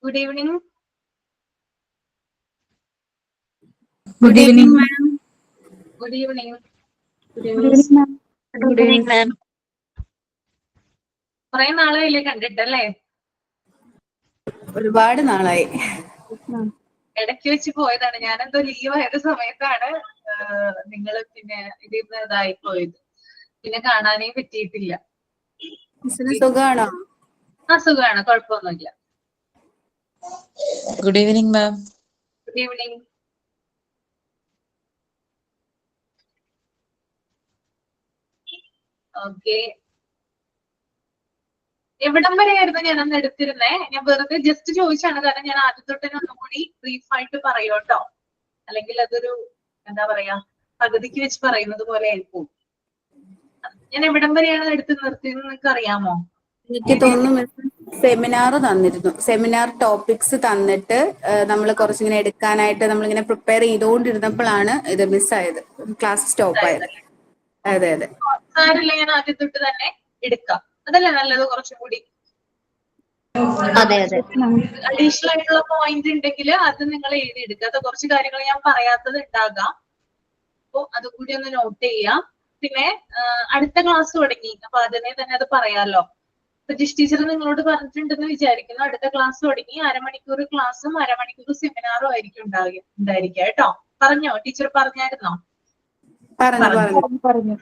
Good evening. Good evening, ma'am. Good evening. Good evening, ma'am. Good evening, ma'am. കുറെ നാളായില്ലേ കണ്ടിട്ടല്ലേ? ഒരുപാട് നാളായി. ഇടയ്ക്ക് വെച്ച് പോയതാണ്. ഞാനെന്തോ ലീവ് ആയത് സമയത്താണ് നിങ്ങൾ പിന്നെ ഇതിന്ന് ഇതായി പോയത്. പിന്നെ കാണാനേ പറ്റിയിട്ടില്ല. സുഖാണോ? ആ സുഖമാണ്, കുഴപ്പമൊന്നുമില്ല. Good evening, ma'am. Good evening. Okay, എവിടം വരെയായിരുന്നു ഞാനന്ന് എടുത്തിരുന്നേ? ഞാൻ വെറുതെ ജസ്റ്റ് ചോദിച്ചാണ്, കാരണം ഞാൻ ആദ്യം തൊട്ടന്നെ ഒന്നുകൂടി ബ്രീഫായിട്ട് പറയൂ കേട്ടോ, അല്ലെങ്കിൽ അതൊരു എന്താ പറയാ പകുതിക്ക് വെച്ച് പറയുന്നത് പോലെ ആയിരിക്കും. ഞാൻ എവിടം വരെയാണ് എടുത്ത് നിർത്തിയത് നിങ്ങൾക്ക് അറിയാമോ? എനിക്ക് തോന്നുന്നു സെമിനാർ തന്നിരുന്നു. സെമിനാർ ടോപ്പിക്സ് തന്നിട്ട് നമ്മൾ കുറച്ചിങ്ങനെ എടുക്കാനായിട്ട് നമ്മളിങ്ങനെ പ്രിപ്പയർ ചെയ്തുകൊണ്ടിരുന്നപ്പോഴാണ് ഇത് മിസ്സായത്. ക്ലാസ് സ്റ്റോപ്പ് ആയത്. അതെ അതെ. സാരില്ല, ഞാൻ ആദ്യം തൊട്ട് തന്നെ എടുക്കാം. അതല്ലേ നല്ലത്? കുറച്ചും കൂടി അതെ അതെ. അഡീഷണൽ ആയിട്ടുള്ള പോയിന്റ് ഉണ്ടെങ്കിൽ അത് നിങ്ങൾ എഴുതിയെടുക്കുക. അത് കുറച്ച് കാര്യങ്ങൾ ഞാൻ പറയാത്തത് ഉണ്ടാകാം, അപ്പൊ അതുകൂടി ഒന്ന് നോട്ട് ചെയ്യാം. പിന്നെ അടുത്ത ക്ലാസ് തുടങ്ങി, അപ്പൊ അതിനെ തന്നെ അത് പറയാലോ. സതീഷ് ടീച്ചർ നിങ്ങളോട് പറഞ്ഞിട്ടുണ്ടെന്ന് വിചാരിക്കുന്നു. അടുത്ത ക്ലാസ് തുടങ്ങി, അരമണിക്കൂർ ക്ലാസ്സും അരമണിക്കൂർ സെമിനാറും ആയിരിക്കും ഉണ്ടായിരിക്കുക കേട്ടോ. പറഞ്ഞോ? ടീച്ചർ പറഞ്ഞായിരുന്നോ? പറഞ്ഞു.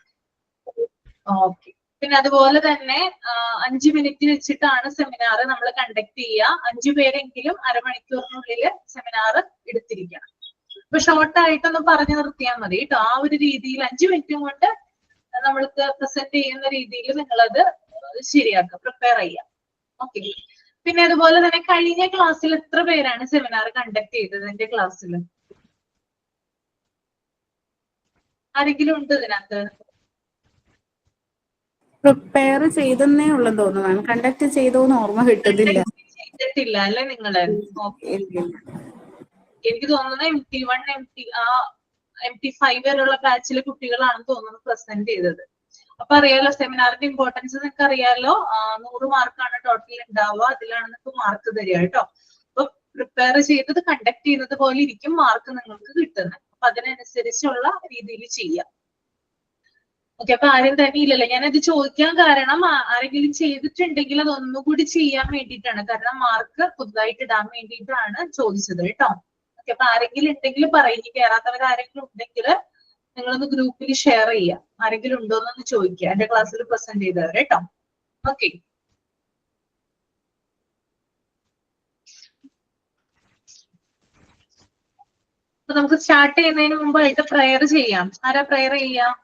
ഓക്കെ. പിന്നെ അതുപോലെ തന്നെ 5 മിനിറ്റ് വെച്ചിട്ടാണ് സെമിനാർ നമ്മൾ കണ്ടക്ട് ചെയ്യുക. 5 പേരെങ്കിലും അരമണിക്കൂറിനുള്ളിൽ സെമിനാർ എടുത്തിരിക്കണം. ഇപ്പൊ ഷോർട്ടായിട്ടൊന്ന് പറഞ്ഞു നിർത്തിയാൽ മതി കേട്ടോ. ആ ഒരു രീതിയിൽ 5 മിനിറ്റും കൊണ്ട് നമ്മൾക്ക് പ്രസന്റ് ചെയ്യുന്ന രീതിയിൽ നിങ്ങളത് ശരിയാക്കുക, പ്രിപ്പയർ ചെയ്യാം. ഓക്കെ. പിന്നെ അതുപോലെ തന്നെ കഴിഞ്ഞ ക്ലാസ്സിൽ എത്ര പേരാണ് സെമിനാർ കണ്ടക്ട് ചെയ്തത്? എന്റെ ക്ലാസ്സിൽ ആരെങ്കിലും ഉണ്ട് ഇതിനകത്ത്? പ്രിപ്പയർ ചെയ്തെന്നേ ഉള്ളെന്ന് തോന്നുന്നു മാം. കണ്ടക്ട് ചെയ്തോന്ന് ഓർമ്മ കിട്ടുന്നില്ല. ചെയ്തിട്ടില്ല അല്ലെ നിങ്ങള്? എനിക്ക് തോന്നുന്നത് MT1 MT5 വരെയുള്ള ബാച്ചിലെ കുട്ടികളാണെന്ന് തോന്നുന്നു പ്രസന്റ് ചെയ്തത്. അപ്പൊ അറിയാലോ സെമിനാറിന്റെ ഇമ്പോർട്ടൻസ് നിങ്ങൾക്ക് അറിയാലോ. 100 മാർക്കാണ് ടോട്ടൽ ഉണ്ടാവുക. അതിലാണ് നിങ്ങൾക്ക് മാർക്ക് തരിക കേട്ടോ. അപ്പൊ പ്രിപ്പയർ ചെയ്തത് കണ്ടക്ട് ചെയ്യുന്നത് പോലെ ഇരിക്കും മാർക്ക് നിങ്ങൾക്ക് കിട്ടുന്നത്. അപ്പൊ അതിനനുസരിച്ചുള്ള രീതിയിൽ ചെയ്യാം. ഓക്കെ. അപ്പൊ ആരും തന്നെ ഇല്ലല്ലോ. ഞാനത് ചോദിക്കാൻ കാരണം ആരെങ്കിലും ചെയ്തിട്ടുണ്ടെങ്കിൽ അത് ഒന്നുകൂടി ചെയ്യാൻ വേണ്ടിയിട്ടാണ്. കാരണം മാർക്ക് പുതുതായിട്ട് ഇടാൻ വേണ്ടിയിട്ടാണ് ചോദിച്ചത് കേട്ടോ. ഓക്കെ. അപ്പൊ ആരെങ്കിലും ഉണ്ടെങ്കിൽ പറയും. കയറാത്തവർ ആരെങ്കിലും ഉണ്ടെങ്കിൽ നിങ്ങളൊന്ന് ഗ്രൂപ്പിൽ ഷെയർ ചെയ്യാം. ആരെങ്കിലും ഉണ്ടോന്നൊന്ന് ചോദിക്കുക, എന്റെ ക്ലാസ്സിൽ പ്രസന്റ് ചെയ്തവർ കേട്ടോ. ഓക്കെ. അപ്പൊ നമുക്ക് സ്റ്റാർട്ട് ചെയ്യുന്നതിന് മുമ്പായിട്ട് പ്രയർ ചെയ്യാം. ആരാ പ്രയർ ചെയ്യാം?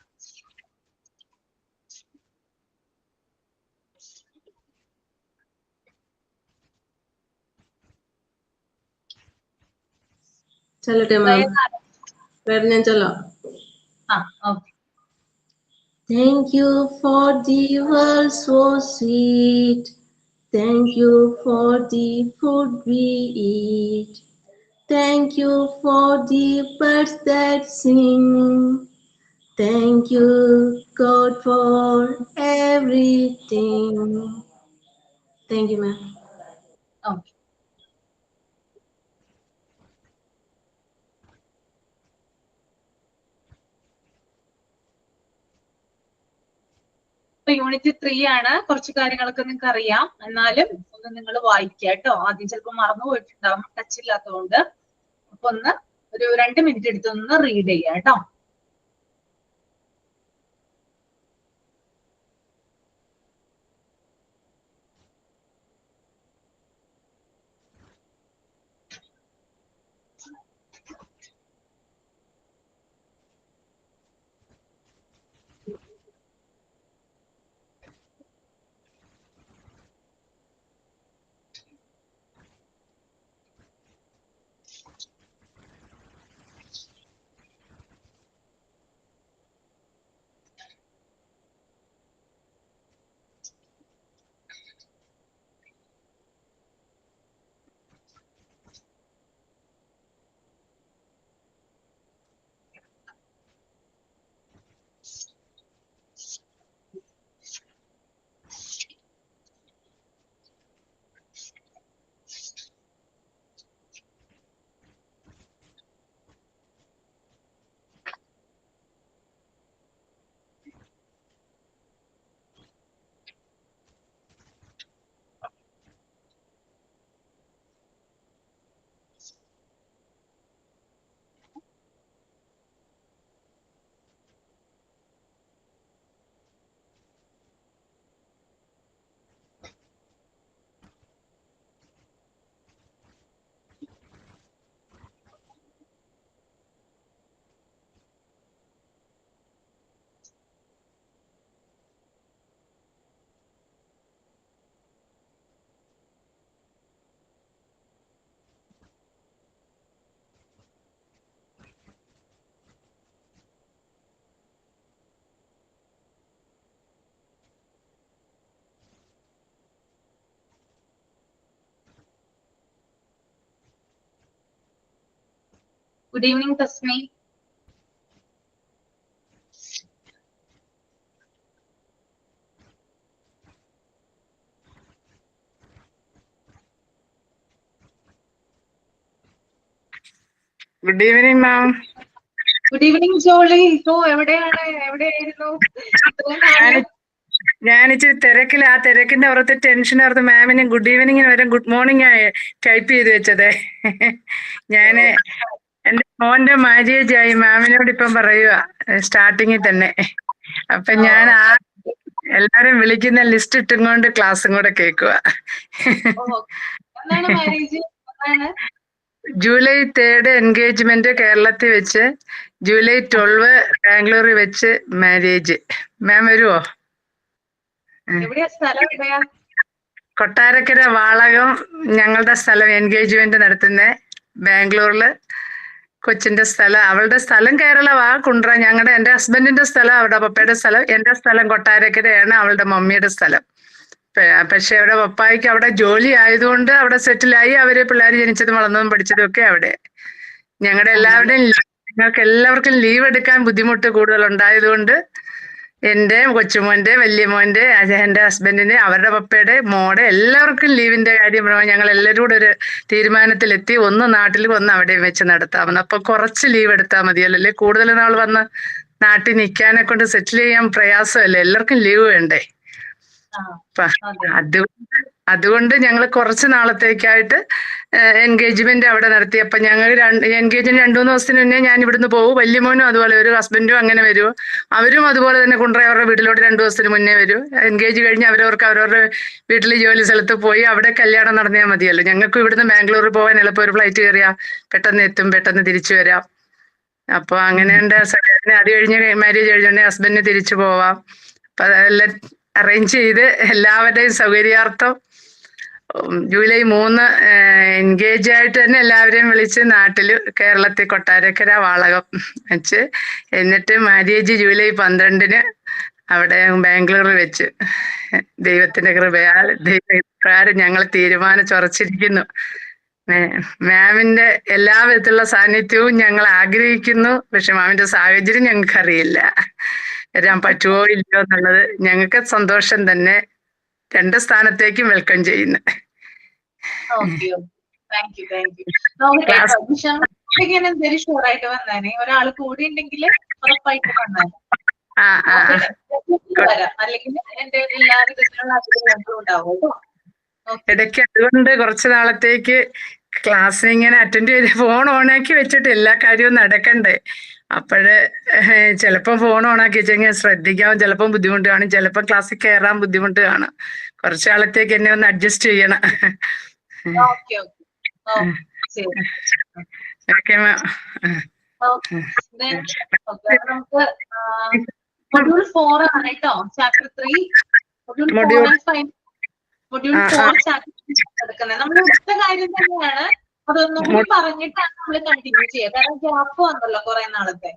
ചൊല്ലട്ടെ മാം. ഞാൻ ചൊല്ലാം. Okay. Thank you for the world so sweet. Thank you for the food we eat. Thank you for the birds that sing. Thank you, God, for everything. Thank you, ma'am. Okay. ഇപ്പൊ unit 3 ആണ്. കുറച്ച് കാര്യങ്ങളൊക്കെ നിങ്ങൾക്ക് അറിയാം, എന്നാലും ഒന്ന് നിങ്ങൾ വായിക്കുക കേട്ടോ. ആദ്യം ചിലപ്പോൾ മറന്നു പോയിട്ടുണ്ടാവും ടച്ച് ഇല്ലാത്തതുകൊണ്ട്. അപ്പൊ ഒന്ന് ഒരു 2 മിനിറ്റ് എടുത്തൊന്ന് റീഡ് ചെയ്യാം കേട്ടോ. Good evening, Tasmi. Good evening, ma'am. Good evening, Jolie. So, എവിടെയായിരുന്നു ഇത്രയും നാള്? ഞാൻ ഇച്ചിരി തിരക്കില്ല. ആ തിരക്കിന്റെ പുറത്ത് ടെൻഷൻ ഓർത്ത് മാമിന് ഗുഡ് ഈവനിങ്ങിന് വരെ ഗുഡ് മോർണിംഗ് ആയി ടൈപ്പ് ചെയ്ത് വെച്ചതേ. ഞാന് എന്റെ മോന്റെ മാര്യേജ് ആയി മാമിനോട് ഇപ്പം പറയുക സ്റ്റാർട്ടിങ്ങിൽ തന്നെ. അപ്പൊ ഞാൻ എല്ലാരും വിളിക്കുന്ന ലിസ്റ്റ് ഇട്ടുകൊണ്ട് ക്ലാസ്സും കൂടെ കേൾക്കുക. എന്താണ് മാരേജ്? ജൂലൈ 3 എൻഗേജ്മെന്റ് കേരളത്തിൽ വെച്ച്, ജൂലൈ 12 ബാംഗ്ലൂരിൽ വെച്ച് മാരേജ്. മാം വരുവോ? എവിടെയാ സ്ഥലം? എവിടെയാ? കൊട്ടാരക്കര വാളകം ഞങ്ങളുടെ സ്ഥലം. എൻഗേജ്മെന്റ് നടത്തുന്നത് ബാംഗ്ലൂരില്. കൊച്ചിന്റെ സ്ഥലം, അവളുടെ സ്ഥലം കേരളവാ, കുണ്ട്ര. എന്റെ ഹസ്ബൻഡിന്റെ സ്ഥലം, അവരുടെ പപ്പയുടെ സ്ഥലം. എന്റെ സ്ഥലം കൊട്ടാരക്കരയാണ്, അവളുടെ മമ്മിയുടെ സ്ഥലം. പക്ഷെ അവിടെ പപ്പായ്ക്ക് അവിടെ ജോലി ആയതുകൊണ്ട് അവിടെ സെറ്റിലായി. അവര് പിള്ളേർ ജനിച്ചതും വളർന്നതും പഠിച്ചതും ഒക്കെ അവിടെ. ഞങ്ങളുടെ ഞങ്ങൾക്ക് എല്ലാവർക്കും ലീവ് എടുക്കാൻ ബുദ്ധിമുട്ട് കൂടുതൽ ഉണ്ടായതുകൊണ്ട് എന്റെ കൊച്ചുമോന്റെ, വല്യമോന്റെ, എന്റെ ഹസ്ബൻഡിന്റെ, അവരുടെ പപ്പയുടെ, മോടെ എല്ലാവർക്കും ലീവിന്റെ കാര്യം ഞങ്ങൾ എല്ലാവരും കൂടെ ഒരു തീരുമാനത്തിലെത്തി. ഒന്ന് നാട്ടിലും ഒന്ന് അവിടെയും വെച്ച് നടത്താമെന്ന്. അപ്പൊ കുറച്ച് ലീവ് എടുത്താൽ മതിയല്ലോ, അല്ലേ കൂടുതൽ നാൾ വന്ന് നാട്ടിൽ നിൽക്കാനെ കൊണ്ട് സെറ്റിൽ ചെയ്യാൻ പ്രയാസമല്ലേ, എല്ലാവർക്കും ലീവ് വേണ്ടേ. അതുകൊണ്ട് ഞങ്ങൾ കുറച്ച് നാളത്തേക്കായിട്ട് എൻഗേജ്മെന്റ് അവിടെ നടത്തി. അപ്പൊ ഞങ്ങൾ എൻഗേജ്മെന്റ് 2-3 ദിവസത്തിന് മുന്നേ ഞാൻ ഇവിടുന്ന് പോകും. വല്യമോനും അതുപോലെ ഒരു ഹസ്ബൻഡും അങ്ങനെ വരും. അവരും അതുപോലെ തന്നെ കൊണ്ടുപോയി അവരുടെ വീട്ടിലോട്ട് 2 ദിവസത്തിന് മുന്നേ വരും. എൻഗേജ് കഴിഞ്ഞ് അവരവരുടെ വീട്ടിൽ ജോലി സ്ഥലത്ത് പോയി അവിടെ കല്യാണം നടത്തിയാൽ മതിയല്ലോ. ഞങ്ങൾക്ക് ഇവിടുന്ന് ബാംഗ്ലൂർ പോകാൻ എളുപ്പം ഒരു ഫ്ലൈറ്റ് കയറിയാൽ പെട്ടെന്ന് എത്തും, പെട്ടെന്ന് തിരിച്ചു വരാം. അപ്പൊ അങ്ങനെ അത് കഴിഞ്ഞ് മാരേജ് കഴിഞ്ഞുണ്ടെങ്കിൽ ഹസ്ബൻഡിന് തിരിച്ചു പോവാം. അപ്പൊ അതെല്ലാം അറേഞ്ച് ചെയ്ത് എല്ലാവരുടെയും സൗകര്യാർത്ഥം ജൂലൈ 3 എൻഗേജ് ആയിട്ട് തന്നെ എല്ലാവരെയും വിളിച്ച് നാട്ടില് കേരളത്തിൽ കൊട്ടാരക്കര വാളകം വെച്ച്, എന്നിട്ട് മാരേജ് ജൂലൈ 12 അവിടെ ബാംഗ്ലൂരിൽ വെച്ച്. ദൈവത്തിന്റെ കൃപയാൽ ദൈവപ്രകാരം ഞങ്ങൾ തീരുമാനിച്ചുറച്ചിരിക്കുന്നു. മാമിന്റെ എല്ലാ വിധത്തിലുള്ള സാന്നിധ്യവും ഞങ്ങൾ ആഗ്രഹിക്കുന്നു. പക്ഷെ മാമിന്റെ സാഹചര്യം ഞങ്ങൾക്ക് അറിയില്ല, വരാൻ പറ്റുമോ ഇല്ലയോ എന്നുള്ളത്. ഞങ്ങൾക്ക് സന്തോഷം തന്നെ. 2 സ്ഥാനത്തേക്കും വെൽക്കം ചെയ്യുന്നു. ഷുവറായിട്ട് വന്നേനെ. ഒരാൾ കൂടി ഉണ്ടെങ്കിൽ ഉറപ്പായിട്ട് വന്നേനെ. അല്ലെങ്കിൽ എന്റെ എല്ലാ വിധത്തിലുള്ള ആഗ്രഹങ്ങളും ഉണ്ടാവും. ഇടയ്ക്ക് അതുകൊണ്ട് കുറച്ച് നാളത്തേക്ക് ക്ലാസ്സിന് ഇങ്ങനെ അറ്റൻഡ് ചെയ്ത് ഫോൺ ഓണാക്കി വെച്ചിട്ട് എല്ലാ കാര്യവും നടക്കണ്ടേ. അപ്പോഴ് ചിലപ്പോൾ ഫോൺ ഓണാക്കി വെച്ചെങ്കിൽ ശ്രദ്ധിക്കാം, ചിലപ്പം ബുദ്ധിമുട്ട് കാണും, ചിലപ്പോൾ ക്ലാസ്സിൽ കയറാൻ ബുദ്ധിമുട്ട് കാണും. കുറച്ച് നാളത്തേക്ക് എന്നെ ഒന്ന് അഡ്ജസ്റ്റ് ചെയ്യണം. Okay ma'am. നമുക്ക് മൊഡ്യൂൾ 4 ആണ് കേട്ടോ, ചാപ്റ്റർ 3 മൊഡ്യൂൾ 4 ചാപ്റ്റർ എടുക്കുന്നത്. നമ്മൾ എടുത്ത കാര്യം തന്നെയാണ്, അതൊന്നും കൂടി പറഞ്ഞിട്ടാണ് നമ്മൾ കണ്ടിന്യൂ ചെയ്യുക. കാരണം ഗ്യാപ്പ് വന്നല്ലോ കുറെ നാളത്തെ.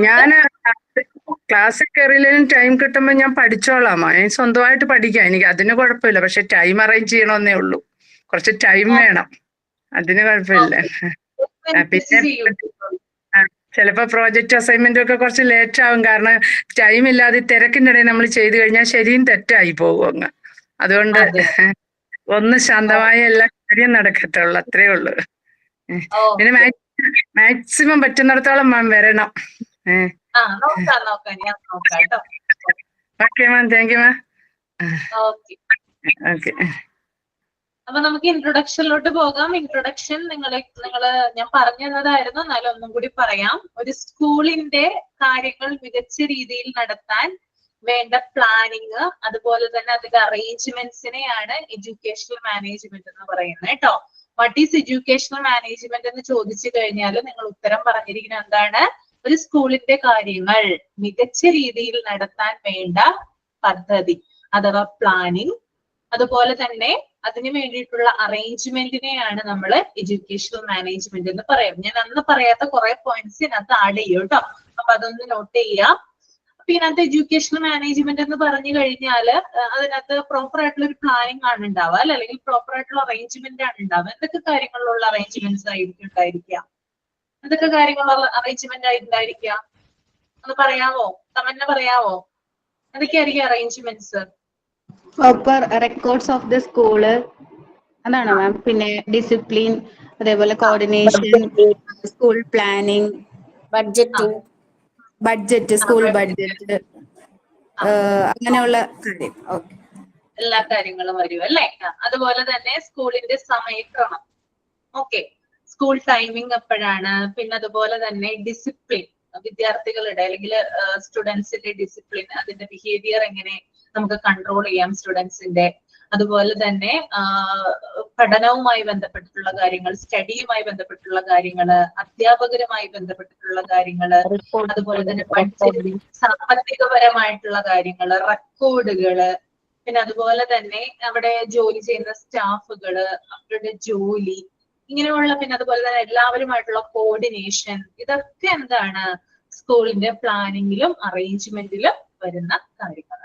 ഞാൻ ക്ലാസ്സിൽ കയറിയില്ലെങ്കിലും ടൈം കിട്ടുമ്പോ ഞാൻ പഠിച്ചോളാം. സ്വന്തമായിട്ട് പഠിക്കാം, എനിക്ക് അതിന് കുഴപ്പമില്ല. പക്ഷെ ടൈം അറേഞ്ച് ചെയ്യണമെന്നേ ഉള്ളൂ, കുറച്ച് ടൈം വേണം, അതിന് കുഴപ്പമില്ല. പിന്നെ ചിലപ്പോ പ്രോജക്റ്റ് അസൈൻമെന്റ് ഒക്കെ കുറച്ച് ലേറ്റ് ആവും, കാരണം ടൈം ഇല്ലാതെ തിരക്കിന്റെ ഇടയിൽ നമ്മൾ ചെയ്തു കഴിഞ്ഞാൽ ശരിയും തെറ്റായി പോകും അങ്ങ്. അതുകൊണ്ട് ഒന്ന് ശാന്തമായ എല്ലാ കാര്യം നടക്കത്തുള്ളൂ, അത്രേ ഉള്ളൂ. പിന്നെ മാക്സിമം പറ്റുന്നിടത്തോളം മാം വരണം. Okay ma'am, thank you ma'am. Okay, അപ്പൊ നമുക്ക് ഇൻട്രൊഡക്ഷനിലോട്ട് പോകാം. ഇൻട്രൊഡക്ഷൻ ഞാൻ പറഞ്ഞു തന്നതായിരുന്നു, എന്നാലും ഒന്നും കൂടി പറയാം. ഒരു സ്കൂളിന്റെ കാര്യങ്ങൾ മികച്ച രീതിയിൽ നടത്താൻ വേണ്ട പ്ലാനിങ്, അതുപോലെ തന്നെ അതിന്റെ അറേഞ്ച്മെന്റ്സിനെയാണ് എഡ്യൂക്കേഷണൽ മാനേജ്മെന്റ് എന്ന് പറയുന്നത് കേട്ടോ. വാട്ട് ഈസ് എഡ്യൂക്കേഷണൽ മാനേജ്മെന്റ് എന്ന് ചോദിച്ചു കഴിഞ്ഞാൽ നിങ്ങൾ ഉത്തരം പറഞ്ഞിരിക്കുന്നത് എന്താണ്? ഒരു സ്കൂളിന്റെ കാര്യങ്ങൾ മികച്ച രീതിയിൽ നടത്താൻ വേണ്ട പദ്ധതി അഥവാ പ്ലാനിങ്, അതുപോലെ തന്നെ അതിന് വേണ്ടിയിട്ടുള്ള അറേഞ്ച്മെന്റിനെയാണ് നമ്മൾ എഡ്യൂക്കേഷണൽ മാനേജ്മെന്റ് എന്ന് പറയും. ഞാൻ അന്ന് പറയാത്ത കുറെ പോയിന്റ്സ് ഇതിനകത്ത് ആഡ് ചെയ്യും കേട്ടോ, അപ്പൊ അതൊന്ന് നോട്ട് ചെയ്യാം. അപ്പൊ ഇതിനകത്ത് എഡ്യൂക്കേഷണൽ മാനേജ്മെന്റ് എന്ന് പറഞ്ഞു കഴിഞ്ഞാൽ അതിനകത്ത് പ്രോപ്പർ ആയിട്ടുള്ള ഒരു പ്ലാനിങ് ആണ് ഉണ്ടാവുക, അല്ലെങ്കിൽ പ്രോപ്പർ ആയിട്ടുള്ള അറേഞ്ച്മെന്റ് ആണ് ഉണ്ടാവുക. എന്തൊക്കെ കാര്യങ്ങളിലുള്ള അറേഞ്ച്മെന്റ്സ് ആയിരിക്കും ഉണ്ടായിരിക്കുക? എന്തൊക്കെ കാര്യങ്ങളുള്ള അറേഞ്ച്മെന്റ് ആയിട്ടുണ്ടായിരിക്കുക ഒന്ന് പറയാവോ? തമന്ന പറയാവോ? എന്തൊക്കെയായിരിക്കും arrangements? Proper records of the school അതാണോ മാം? പിന്നെ ഡിസിപ്ലിൻ, അതേപോലെ coordination, school planning, budget, school budget, അങ്ങനെയുള്ള കാര്യം. ഓക്കെ, എല്ലാ കാര്യങ്ങളും വരും അല്ലേ? അതുപോലെ തന്നെ സ്കൂളിന്റെ സമയക്രമം. ഓക്കെ, സ്കൂൾ ടൈമിംഗ് എപ്പോഴാണ്? പിന്നെ അതുപോലെ തന്നെ ഡിസിപ്ലിൻ, വിദ്യാർത്ഥികളുടെ അല്ലെങ്കിൽ സ്റ്റുഡൻസിന്റെ ഡിസിപ്ലിൻ, അതിന്റെ ബിഹേവിയർ എങ്ങനെ നമുക്ക് കൺട്രോൾ ചെയ്യാം സ്റ്റുഡൻസിന്റെ. അതുപോലെ തന്നെ പഠനവുമായി ബന്ധപ്പെട്ടിട്ടുള്ള കാര്യങ്ങൾ, സ്റ്റഡിയുമായി ബന്ധപ്പെട്ടിട്ടുള്ള കാര്യങ്ങള്, അധ്യാപകരുമായി ബന്ധപ്പെട്ടിട്ടുള്ള കാര്യങ്ങള്, അതുപോലെ തന്നെ ബഡ്ജറ്റ്, സാമ്പത്തികപരമായിട്ടുള്ള കാര്യങ്ങള്, റെക്കോർഡുകള്, പിന്നെ അതുപോലെ തന്നെ അവിടെ ജോലി ചെയ്യുന്ന സ്റ്റാഫുകള്, അവരുടെ ജോലി, ഇങ്ങനെയുള്ള, പിന്നെ അതുപോലെ തന്നെ എല്ലാവരുമായിട്ടുള്ള കോർഡിനേഷൻ, ഇതൊക്കെ എന്താണ് സ്കൂളിന്റെ പ്ലാനിങ്ങിലും അറേഞ്ച്മെന്റിലും വരുന്ന കാര്യങ്ങളാണ്.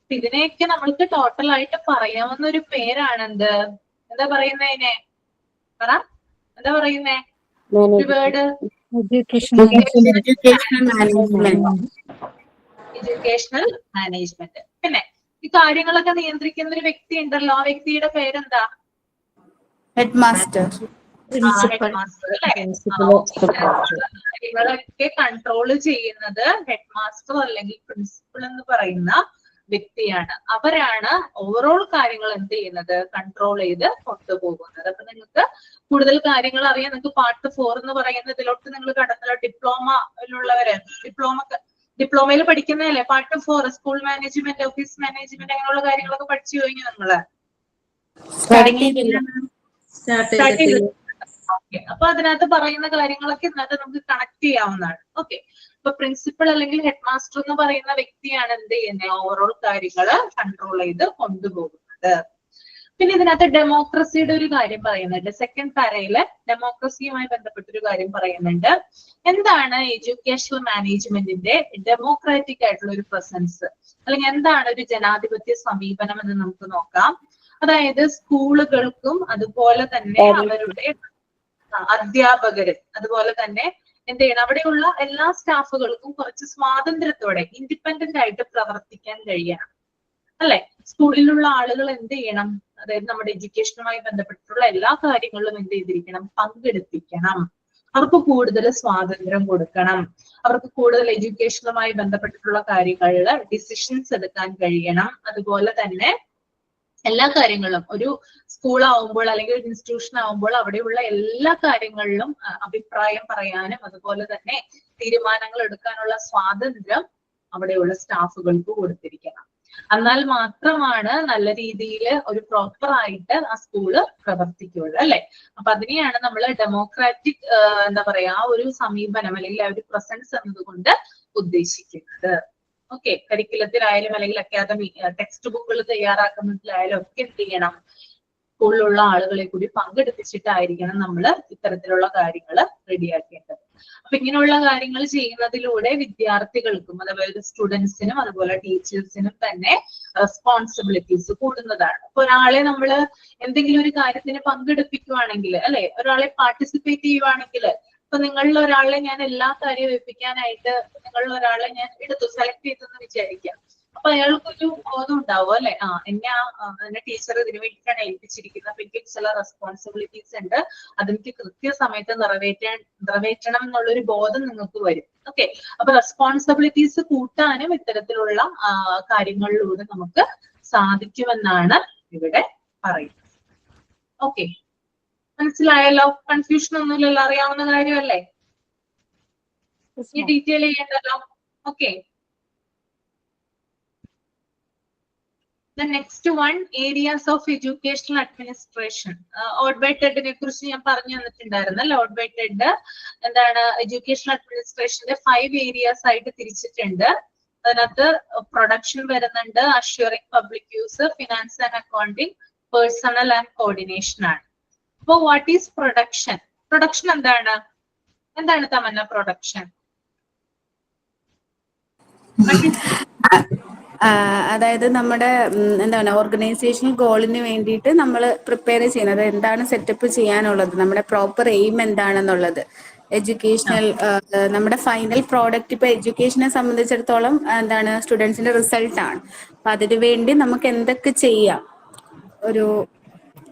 അപ്പൊ ഇതിനെയൊക്കെ നമ്മൾക്ക് ടോട്ടൽ ആയിട്ട് പറയാവുന്ന ഒരു പേരാണ് എന്ത്? എന്താ പറയുന്നതിനെ? പറ, എന്താ പറയുന്നേ? ഒരു വേർഡ്. Educational management. പിന്നെ ഈ കാര്യങ്ങളൊക്കെ നിയന്ത്രിക്കുന്ന ഒരു വ്യക്തി ഉണ്ടല്ലോ, ആ വ്യക്തിയുടെ പേരെന്താ? Head master. ഹെഡ് മാസ്റ്റർ അല്ലേ? കാര്യങ്ങളൊക്കെ കൺട്രോൾ ചെയ്യുന്നത് ഹെഡ് മാസ്റ്റർ അല്ലെങ്കിൽ പ്രിൻസിപ്പൽ എന്ന് പറയുന്ന വ്യക്തിയാണ്. അവരാണ് ഓവറോൾ കാര്യങ്ങൾ എന്ത് ചെയ്യുന്നത്? കൺട്രോൾ ചെയ്ത് കൊണ്ടുപോകുന്നത്. അപ്പൊ നിങ്ങൾക്ക് കൂടുതൽ കാര്യങ്ങൾ അറിയാൻ നിങ്ങൾക്ക് പാർട്ട് 4 എന്ന് പറയുന്നതിലോട്ട് നിങ്ങൾ കടന്നല്ലോ. ഡിപ്ലോമയിലുള്ളവര്, ഡിപ്ലോമയിൽ പഠിക്കുന്നതല്ലേ part 4, school management, office management, അങ്ങനെയുള്ള കാര്യങ്ങളൊക്കെ പഠിച്ചു കഴിഞ്ഞു നിങ്ങള്? സ്റ്റാർട്ട് ചെയ്ത്. ഓക്കെ, അപ്പൊ അതിനകത്ത് പറയുന്ന കാര്യങ്ങളൊക്കെ ഇതിനകത്ത് നമുക്ക് കണക്ട് ചെയ്യാവുന്നതാണ്. ഓക്കെ, അപ്പൊ പ്രിൻസിപ്പൽ അല്ലെങ്കിൽ ഹെഡ് മാസ്റ്റർ എന്ന് പറയുന്ന വ്യക്തിയാണ് എന്ത് ചെയ്യുന്നത്? ഓവറോൾ കാര്യങ്ങള് കൺട്രോൾ ചെയ്ത് കൊണ്ടുപോകുന്നത്. പിന്നെ ഇതിനകത്ത് ഡെമോക്രസിയുടെ ഒരു കാര്യം പറയുന്നുണ്ട്. സെക്കൻഡ് പാരയില് ഡെമോക്രസിയുമായി ബന്ധപ്പെട്ടൊരു കാര്യം പറയുന്നുണ്ട്. എന്താണ് എഡ്യൂക്കേഷണൽ മാനേജ്മെന്റിന്റെ ഡെമോക്രാറ്റിക് ആയിട്ടുള്ള ഒരു പ്രസൻസ്, അല്ലെങ്കിൽ എന്താണ് ഒരു ജനാധിപത്യ സമീപനം എന്ന് നമുക്ക് നോക്കാം. അതായത് സ്കൂളുകൾക്കും അതുപോലെ തന്നെ അവരുടെ അധ്യാപകരും അതുപോലെ തന്നെ എന്ത് ചെയ്യണം, അവിടെയുള്ള എല്ലാ സ്റ്റാഫുകൾക്കും കുറച്ച് സ്വാതന്ത്ര്യത്തോടെ ഇൻഡിപെൻഡന്റ് ആയിട്ട് പ്രവർത്തിക്കാൻ കഴിയണം അല്ലെ? സ്കൂളിലുള്ള ആളുകൾ എന്ത് ചെയ്യണം? അതായത് നമ്മുടെ എഡ്യൂക്കേഷനുമായി ബന്ധപ്പെട്ടിട്ടുള്ള എല്ലാ കാര്യങ്ങളിലും എന്ത് ചെയ്തിരിക്കണം? പങ്കെടുപ്പിക്കണം. അവർക്ക് കൂടുതൽ സ്വാതന്ത്ര്യം കൊടുക്കണം. അവർക്ക് കൂടുതൽ എഡ്യൂക്കേഷനുമായി ബന്ധപ്പെട്ടിട്ടുള്ള കാര്യങ്ങളിൽ ഡിസിഷൻസ് എടുക്കാൻ കഴിയണം. അതുപോലെ തന്നെ എല്ലാ കാര്യങ്ങളും ഒരു സ്കൂൾ ആവുമ്പോൾ അല്ലെങ്കിൽ ഒരു ഇൻസ്റ്റിറ്റ്യൂഷൻ ആവുമ്പോൾ അവിടെയുള്ള എല്ലാ കാര്യങ്ങളിലും അഭിപ്രായം പറയാനും അതുപോലെ തന്നെ തീരുമാനങ്ങൾ എടുക്കാനുള്ള സ്വാതന്ത്ര്യം അവിടെയുള്ള സ്റ്റാഫുകൾക്ക് കൊടുത്തിരിക്കണം. എന്നാൽ മാത്രമാണ് നല്ല രീതിയിൽ ഒരു പ്രോപ്പർ ആയിട്ട് ആ സ്കൂള് പ്രവർത്തിക്കുള്ളൂ അല്ലെ? അപ്പൊ അതിനെയാണ് നമ്മൾ ഡെമോക്രാറ്റിക് എന്താ പറയാ ആ ഒരു സമീപനം അല്ലെങ്കിൽ ആ ഒരു പ്രസൻസ് എന്നതുകൊണ്ട് ഉദ്ദേശിക്കുന്നത്. ഓക്കെ, കരിക്കുലത്തിലായാലും അല്ലെങ്കിൽ അക്കാദമി ടെക്സ്റ്റ് ബുക്കുകൾ തയ്യാറാക്കുന്നതിലായാലും ഒക്കെ എന്ത് ചെയ്യണം? സ്കൂളിലുള്ള ആളുകളെ കൂടി പങ്കെടുപ്പിച്ചിട്ടായിരിക്കണം നമ്മൾ ഇത്തരത്തിലുള്ള കാര്യങ്ങൾ റെഡിയാക്കേണ്ടത്. അപ്പൊ ഇങ്ങനെയുള്ള കാര്യങ്ങൾ ചെയ്യുന്നതിലൂടെ വിദ്യാർത്ഥികൾക്കും അതായത് സ്റ്റുഡൻസിനും അതുപോലെ ടീച്ചേഴ്സിനും തന്നെ റെസ്പോൺസിബിലിറ്റീസ് കൂടുന്നതാണ്. അപ്പൊ ഒരാളെ നമ്മൾ എന്തെങ്കിലും ഒരു കാര്യത്തിന് പങ്കെടുപ്പിക്കുവാണെങ്കിൽ അല്ലെ, ഒരാളെ പാർട്ടിസിപ്പേറ്റ് ചെയ്യുവാണെങ്കിൽ, ഇപ്പൊ നിങ്ങളിൽ ഒരാളെ ഞാൻ എല്ലാ കാര്യവും ഏൽപ്പിക്കാനായിട്ട് നിങ്ങളിൽ ഒരാളെ ഞാൻ എടുത്തു സെലക്ട് ചെയ്തെന്ന് വിചാരിക്കാം. അപ്പൊ അയാൾക്കൊരു ബോധം ഉണ്ടാവും അല്ലെ, എന്നെ ടീച്ചർ ഇതിനു വേണ്ടിയിട്ടാണ് ഏൽപ്പിച്ചിരിക്കുന്നത്, അപ്പൊ എനിക്ക് ചില റെസ്പോൺസിബിലിറ്റീസ് ഉണ്ട്, അതെനിക്ക് കൃത്യസമയത്ത് നിറവേറ്റണം എന്നുള്ളൊരു ബോധം നിങ്ങൾക്ക് വരും. ഓക്കെ, അപ്പൊ റെസ്പോൺസിബിലിറ്റീസ് കൂട്ടാനും ഇത്തരത്തിലുള്ള കാര്യങ്ങളിലൂടെ നമുക്ക് സാധിക്കുമെന്നാണ് ഇവിടെ പറയുന്നത്. ഓക്കെ, മനസ്സിലായല്ലോ? കൺഫ്യൂഷൻ ഒന്നുമില്ലല്ലോ, അറിയാവുന്ന കാര്യമല്ലേ? ഈ ഡീറ്റെയിൽ ചെയ്യേണ്ടല്ലോ. Okay, the next one, areas of educational administration. ഓഡ് ബൈ ടെഡിനെ കുറിച്ച് ഞാൻ പറഞ്ഞു തന്നിട്ടുണ്ടായിരുന്നല്ലോ. ഓഡ് ബൈ ടെഡ് എന്താണ്? എഡ്യൂക്കേഷണൽ അഡ്മിനിസ്ട്രേഷന്റെ 5 ഏരിയാസ് ആയിട്ട് തിരിച്ചിട്ടുണ്ട്. അതിനകത്ത് പ്രൊഡക്ഷൻ വരുന്നുണ്ട്, assuring public use, finance and accounting, personnel and coordination ആണ്. അപ്പൊ വാട്ട് ഈസ് പ്രൊഡക്ഷൻ? പ്രൊഡക്ഷൻ എന്താണ്? എന്താണ് തമന്ന പ്രൊഡക്ഷൻ? അതായത് നമ്മുടെ എന്താണ് ഓർഗനൈസേഷണൽ ഗോളിന് വേണ്ടിയിട്ട് നമ്മൾ പ്രിപ്പയർ ചെയ്യുന്നത്, എന്താണ് സെറ്റപ്പ് ചെയ്യാനുള്ളത്, നമ്മുടെ പ്രോപ്പർ എയിം എന്താണെന്നുള്ളത്, എഡ്യൂക്കേഷണൽ നമ്മുടെ ഫൈനൽ പ്രോഡക്റ്റ് ഇപ്പൊ എഡ്യൂക്കേഷനെ സംബന്ധിച്ചിടത്തോളം എന്താണ് സ്റ്റുഡൻസിന്റെ റിസൾട്ട് ആണ്. അപ്പൊ അതിനു വേണ്ടി നമുക്ക് എന്തൊക്കെ ചെയ്യാം ഒരു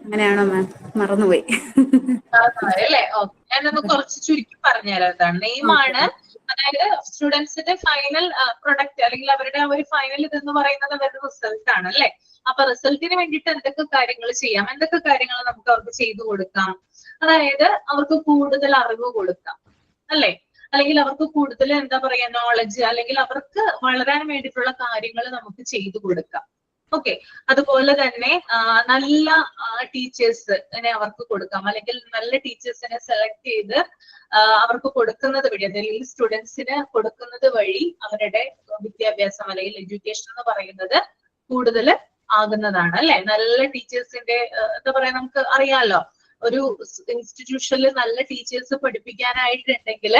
അങ്ങനെയാണോ മാം? മറന്നുപോയി. അല്ലേ? ഓക്കെ, ഞാനൊന്ന് കുറച്ച് ചുരുക്കി പറഞ്ഞുതരാം. എന്താണ് നെയിമാണ്, അതായത് സ്റ്റുഡൻസിന്റെ ഫൈനൽ പ്രൊഡക്റ്റ് അല്ലെങ്കിൽ അവരുടെ ആ ഒരു ഫൈനൽ ഇതെന്ന് പറയുന്നത് അവരുടെ റിസൾട്ട് ആണ് അല്ലെ. അപ്പൊ റിസൾട്ടിന് വേണ്ടിയിട്ട് എന്തൊക്കെ കാര്യങ്ങൾ ചെയ്യാം, എന്തൊക്കെ കാര്യങ്ങൾ നമുക്ക് അവർക്ക് ചെയ്തു കൊടുക്കാം? അതായത് അവർക്ക് കൂടുതൽ അറിവ് കൊടുക്കാം അല്ലെ, അല്ലെങ്കിൽ അവർക്ക് കൂടുതൽ എന്താ പറയാ നോളജ്, അല്ലെങ്കിൽ അവർക്ക് വളരാൻ വേണ്ടിയിട്ടുള്ള കാര്യങ്ങൾ നമുക്ക് ചെയ്തു കൊടുക്കാം. ഓക്കെ, അതുപോലെ തന്നെ നല്ല ടീച്ചേഴ്സിനെ അവർക്ക് കൊടുക്കാം, അല്ലെങ്കിൽ നല്ല ടീച്ചേഴ്സിനെ സെലക്ട് ചെയ്ത് അവർക്ക് കൊടുക്കുന്നത് വഴി, അല്ലെങ്കിൽ സ്റ്റുഡൻസിന് കൊടുക്കുന്നത് വഴി അവരുടെ വിദ്യാഭ്യാസം അല്ലെങ്കിൽ എഡ്യൂക്കേഷൻ എന്ന് പറയുന്നത് കൂടുതൽ ആകുന്നതാണ് അല്ലെ. നല്ല ടീച്ചേഴ്സിന്റെ എന്താ പറയാ, നമുക്ക് അറിയാലോ, ഒരു ഇൻസ്റ്റിറ്റ്യൂഷനിൽ നല്ല ടീച്ചേഴ്സ് പഠിപ്പിക്കാനായിട്ടുണ്ടെങ്കിൽ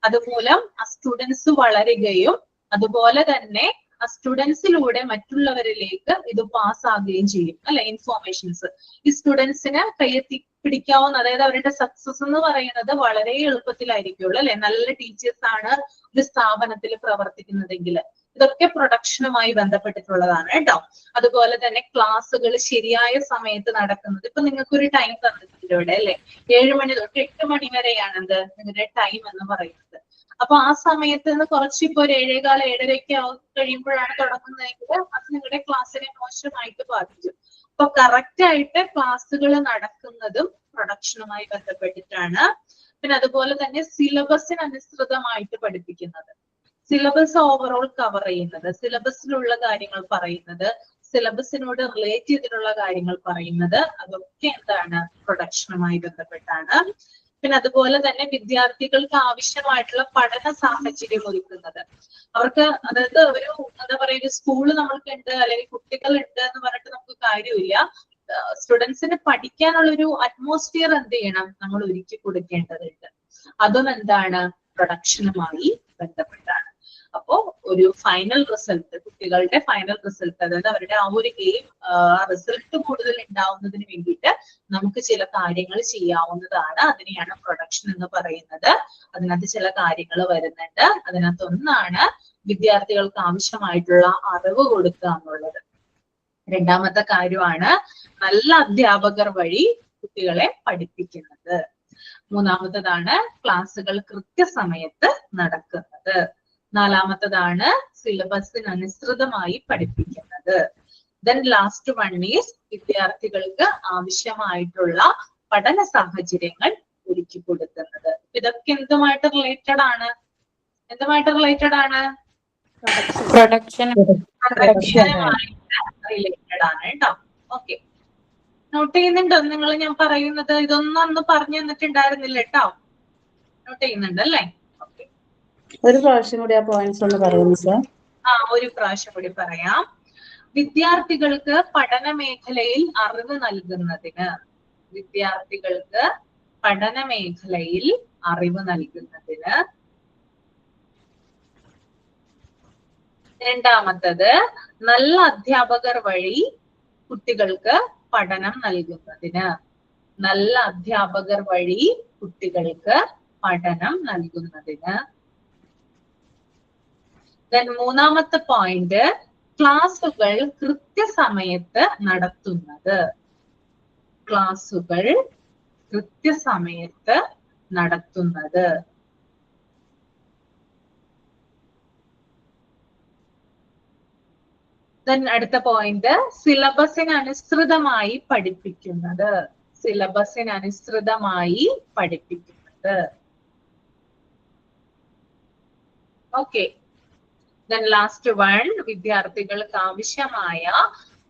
അതുമൂലം ആ സ്റ്റുഡൻസ് വളരുകയും അതുപോലെ തന്നെ ആ സ്റ്റുഡൻസിലൂടെ മറ്റുള്ളവരിലേക്ക് ഇത് പാസ് ആകുകയും ചെയ്യും അല്ലെ. ഇൻഫോർമേഷൻസ് ഈ സ്റ്റുഡൻസിന് കയ്യെത്തി പിടിക്കാവുന്ന, അതായത് അവരുടെ സക്സസ് എന്ന് പറയുന്നത് വളരെ എളുപ്പത്തിലായിരിക്കുള്ളൂ അല്ലെ. നല്ല ടീച്ചേഴ്സ് ആണ് ഒരു സ്ഥാപനത്തിൽ പ്രവർത്തിക്കുന്നതെങ്കിൽ. ഇതൊക്കെ പ്രൊഡക്ഷനുമായി ബന്ധപ്പെട്ടിട്ടുള്ളതാണ് കേട്ടോ. അതുപോലെ തന്നെ ക്ലാസ്സുകൾ ശരിയായ സമയത്ത് നടക്കുന്നത്. ഇപ്പൊ നിങ്ങൾക്ക് ഒരു ടൈം തന്നിട്ടുണ്ട് ഇവിടെ അല്ലെ, 7 മണി തൊട്ട് 8 മണി വരെയാണ് എന്ത് നിങ്ങളുടെ ടൈം എന്ന് പറയുന്നത്. അപ്പൊ ആ സമയത്ത് നിന്ന് കുറച്ച് ഇപ്പൊ ഒരു 7:15 7:30 കഴിയുമ്പോഴാണ് തുടങ്ങുന്നതെങ്കിൽ അത് നിങ്ങളുടെ ക്ലാസ്സിനെ മോശമായിട്ട് ബാധിക്കും. അപ്പൊ കറക്റ്റ് ആയിട്ട് ക്ലാസ്സുകൾ നടക്കുന്നതും പ്രൊഡക്ഷനുമായി ബന്ധപ്പെട്ടിട്ടാണ്. പിന്നെ അതുപോലെ തന്നെ സിലബസിന് അനുസൃതമായിട്ട് പഠിപ്പിക്കുന്നത്, സിലബസ് ഓവറോൾ കവർ ചെയ്യുന്നത്, സിലബസിലുള്ള കാര്യങ്ങൾ പറയുന്നത്, സിലബസിനോട് റിലേറ്റ് ചെയ്തിട്ടുള്ള കാര്യങ്ങൾ പറയുന്നത്, അതൊക്കെ എന്താണ് പ്രൊഡക്ഷനുമായി ബന്ധപ്പെട്ടാണ്. പിന്നെ അതുപോലെ തന്നെ വിദ്യാർത്ഥികൾക്ക് ആവശ്യമായിട്ടുള്ള പഠന സാഹചര്യം ഒരുക്കുന്നത്. അവർക്ക് അതായത് ഒരു എന്താ പറയുക, ഒരു സ്കൂള് നമ്മൾക്കുണ്ട് അല്ലെങ്കിൽ കുട്ടികൾ ഉണ്ട് എന്ന് പറഞ്ഞിട്ട് നമുക്ക് കാര്യമില്ല. സ്റ്റുഡൻസിന് പഠിക്കാനുള്ളൊരു അറ്റ്മോസ്ഫിയർ എന്ത് ചെയ്യണം, നമ്മൾ ഒരുക്കി കൊടുക്കേണ്ടതുണ്ട്. അതും എന്താണ് പ്രൊഡക്ഷനുമായി ബന്ധപ്പെട്ടാണ്. അപ്പോ ഒരു ഫൈനൽ റിസൾട്ട്, കുട്ടികളുടെ ഫൈനൽ റിസൾട്ട്, അതായത് അവരുടെ ആ ഒരു ഗെയിം റിസൾട്ട് കൂടുതൽ ഉണ്ടാവുന്നതിന് വേണ്ടിയിട്ട് നമുക്ക് ചില കാര്യങ്ങൾ ചെയ്യാവുന്നതാണ്. അതിനെയാണ് പ്രൊഡക്ഷൻ എന്ന് പറയുന്നത്. അതിനകത്ത് ചില കാര്യങ്ങൾ വരുന്നുണ്ട്. അതിനകത്ത് ഒന്നാണ് വിദ്യാർത്ഥികൾക്ക് ആവശ്യമായിട്ടുള്ള അറിവ് കൊടുക്കുക എന്നുള്ളത്. രണ്ടാമത്തെ കാര്യമാണ് നല്ല അധ്യാപകർ വഴി കുട്ടികളെ പഠിപ്പിക്കുന്നത്. മൂന്നാമത്തതാണ് ക്ലാസ്സുകൾ കൃത്യസമയത്ത് നടക്കുന്നത്. നാലാമത്തതാണ് സിലബസിന് അനുസൃതമായി പഠിപ്പിക്കുന്നത്. ദെൻ ലാസ്റ്റ് വൺ ഈസ് വിദ്യാർത്ഥികൾക്ക് ആവശ്യമായിട്ടുള്ള പഠന സാഹചര്യങ്ങൾ ഒരുക്കി കൊടുക്കുന്നത്. ഇതൊക്കെ എന്തുമായിട്ട് റിലേറ്റഡ് ആണ്? എന്തുമായിട്ട് റിലേറ്റഡ് ആണ്? റിലേറ്റഡ് ആണ് കേട്ടോ. ഓക്കെ, നോട്ട് ചെയ്യുന്നുണ്ടോ നിങ്ങൾ ഞാൻ പറയുന്നത്? ഇതൊന്നും അന്ന് പറഞ്ഞു തന്നിട്ടുണ്ടായിരുന്നില്ല കേട്ടോ. നോട്ട് ചെയ്യുന്നുണ്ട് അല്ലേ? ഓക്കെ, ഒരു പ്രാവശ്യം കൂടി ആ പോയിന്റ്സ് ഒന്ന് പറയുന്നു സർ. ഒരു പ്രാവശ്യം കൂടി പറയാം. വിദ്യാർത്ഥികൾക്ക് പഠന മേഖലയിൽ അറിവ് നൽകുന്നതിന്, വിദ്യാർത്ഥികൾക്ക് പഠന മേഖലയിൽ അറിവ് നൽകുന്നതിന്. രണ്ടാമത്തത് നല്ല അധ്യാപകർ വഴി കുട്ടികൾക്ക് പഠനം നൽകുന്നതിന്, നല്ല അധ്യാപകർ വഴി കുട്ടികൾക്ക് പഠനം നൽകുന്നതിന്. ദെൻ മൂന്നാമത്തെ പോയിന്റ് ക്ലാസുകൾ കൃത്യസമയത്ത് നടത്തുന്നത്, ക്ലാസുകൾ കൃത്യസമയത്ത് നടത്തുന്നത്. ദെൻ അടുത്ത പോയിന്റ് സിലബസിന് അനുസൃതമായി പഠിപ്പിക്കുന്നത്, സിലബസിന് അനുസൃതമായി പഠിപ്പിക്കുന്നത്. ഓക്കെ, ദെൻ ലാസ്റ്റ് വൺ വിദ്യാർത്ഥികൾക്ക് ആവശ്യമായ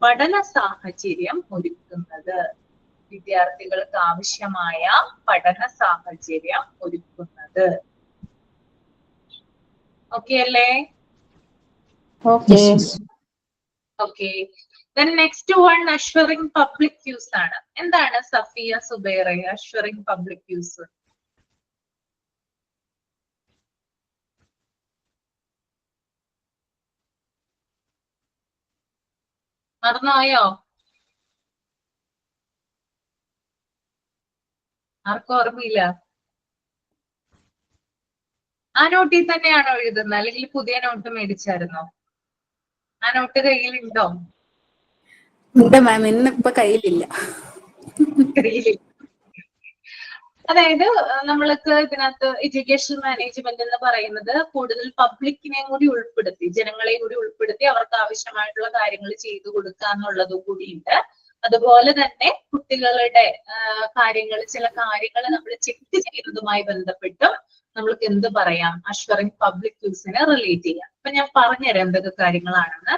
പഠന സാഹചര്യം ഒരുക്കുന്നത്, വിദ്യാർത്ഥികൾക്ക് ആവശ്യമായ പഠന സാഹചര്യം ഒരുക്കുന്നത്. ഓക്കെ അല്ലേ? Okay. Okay, then next one assuring public use ആണ്. എന്താണ് Safiya Zubaira assuring public use? മറന്നുപോയോ? ആർക്കും ഓർമ്മയില്ല? ആ നോട്ടിൽ തന്നെയാണോ എഴുതുന്നത്, അല്ലെങ്കിൽ പുതിയ നോട്ട് മേടിച്ചായിരുന്നോ? ആ നോട്ട് കയ്യിലുണ്ടോ? ഉണ്ട് മാം, ഇന്നിപ്പോ കയ്യിലില്ല. അതായത് നമ്മൾക്ക് ഇതിനകത്ത് എഡ്യൂക്കേഷൻ മാനേജ്മെന്റ് എന്ന് പറയുന്നത് കൂടുതൽ പബ്ലിക്കിനെയും കൂടി ഉൾപ്പെടുത്തി, ജനങ്ങളെയും കൂടി ഉൾപ്പെടുത്തി അവർക്ക് ആവശ്യമായിട്ടുള്ള കാര്യങ്ങൾ ചെയ്തു കൊടുക്കുക എന്നുള്ളതും കൂടിയുണ്ട്. അതുപോലെ തന്നെ കുട്ടികളുടെ കാര്യങ്ങൾ, ചില കാര്യങ്ങൾ നമ്മൾ ചെക്ക് ചെയ്യുന്നതുമായി ബന്ധപ്പെട്ടും നമ്മൾക്ക് എന്ത് പറയാം, അഷ്വറിംഗ് പബ്ലിക് യൂസിനെ റിലേറ്റ് ചെയ്യാം. അപ്പൊ ഞാൻ പറഞ്ഞുതരാം എന്തൊക്കെ കാര്യങ്ങളാണെന്ന്.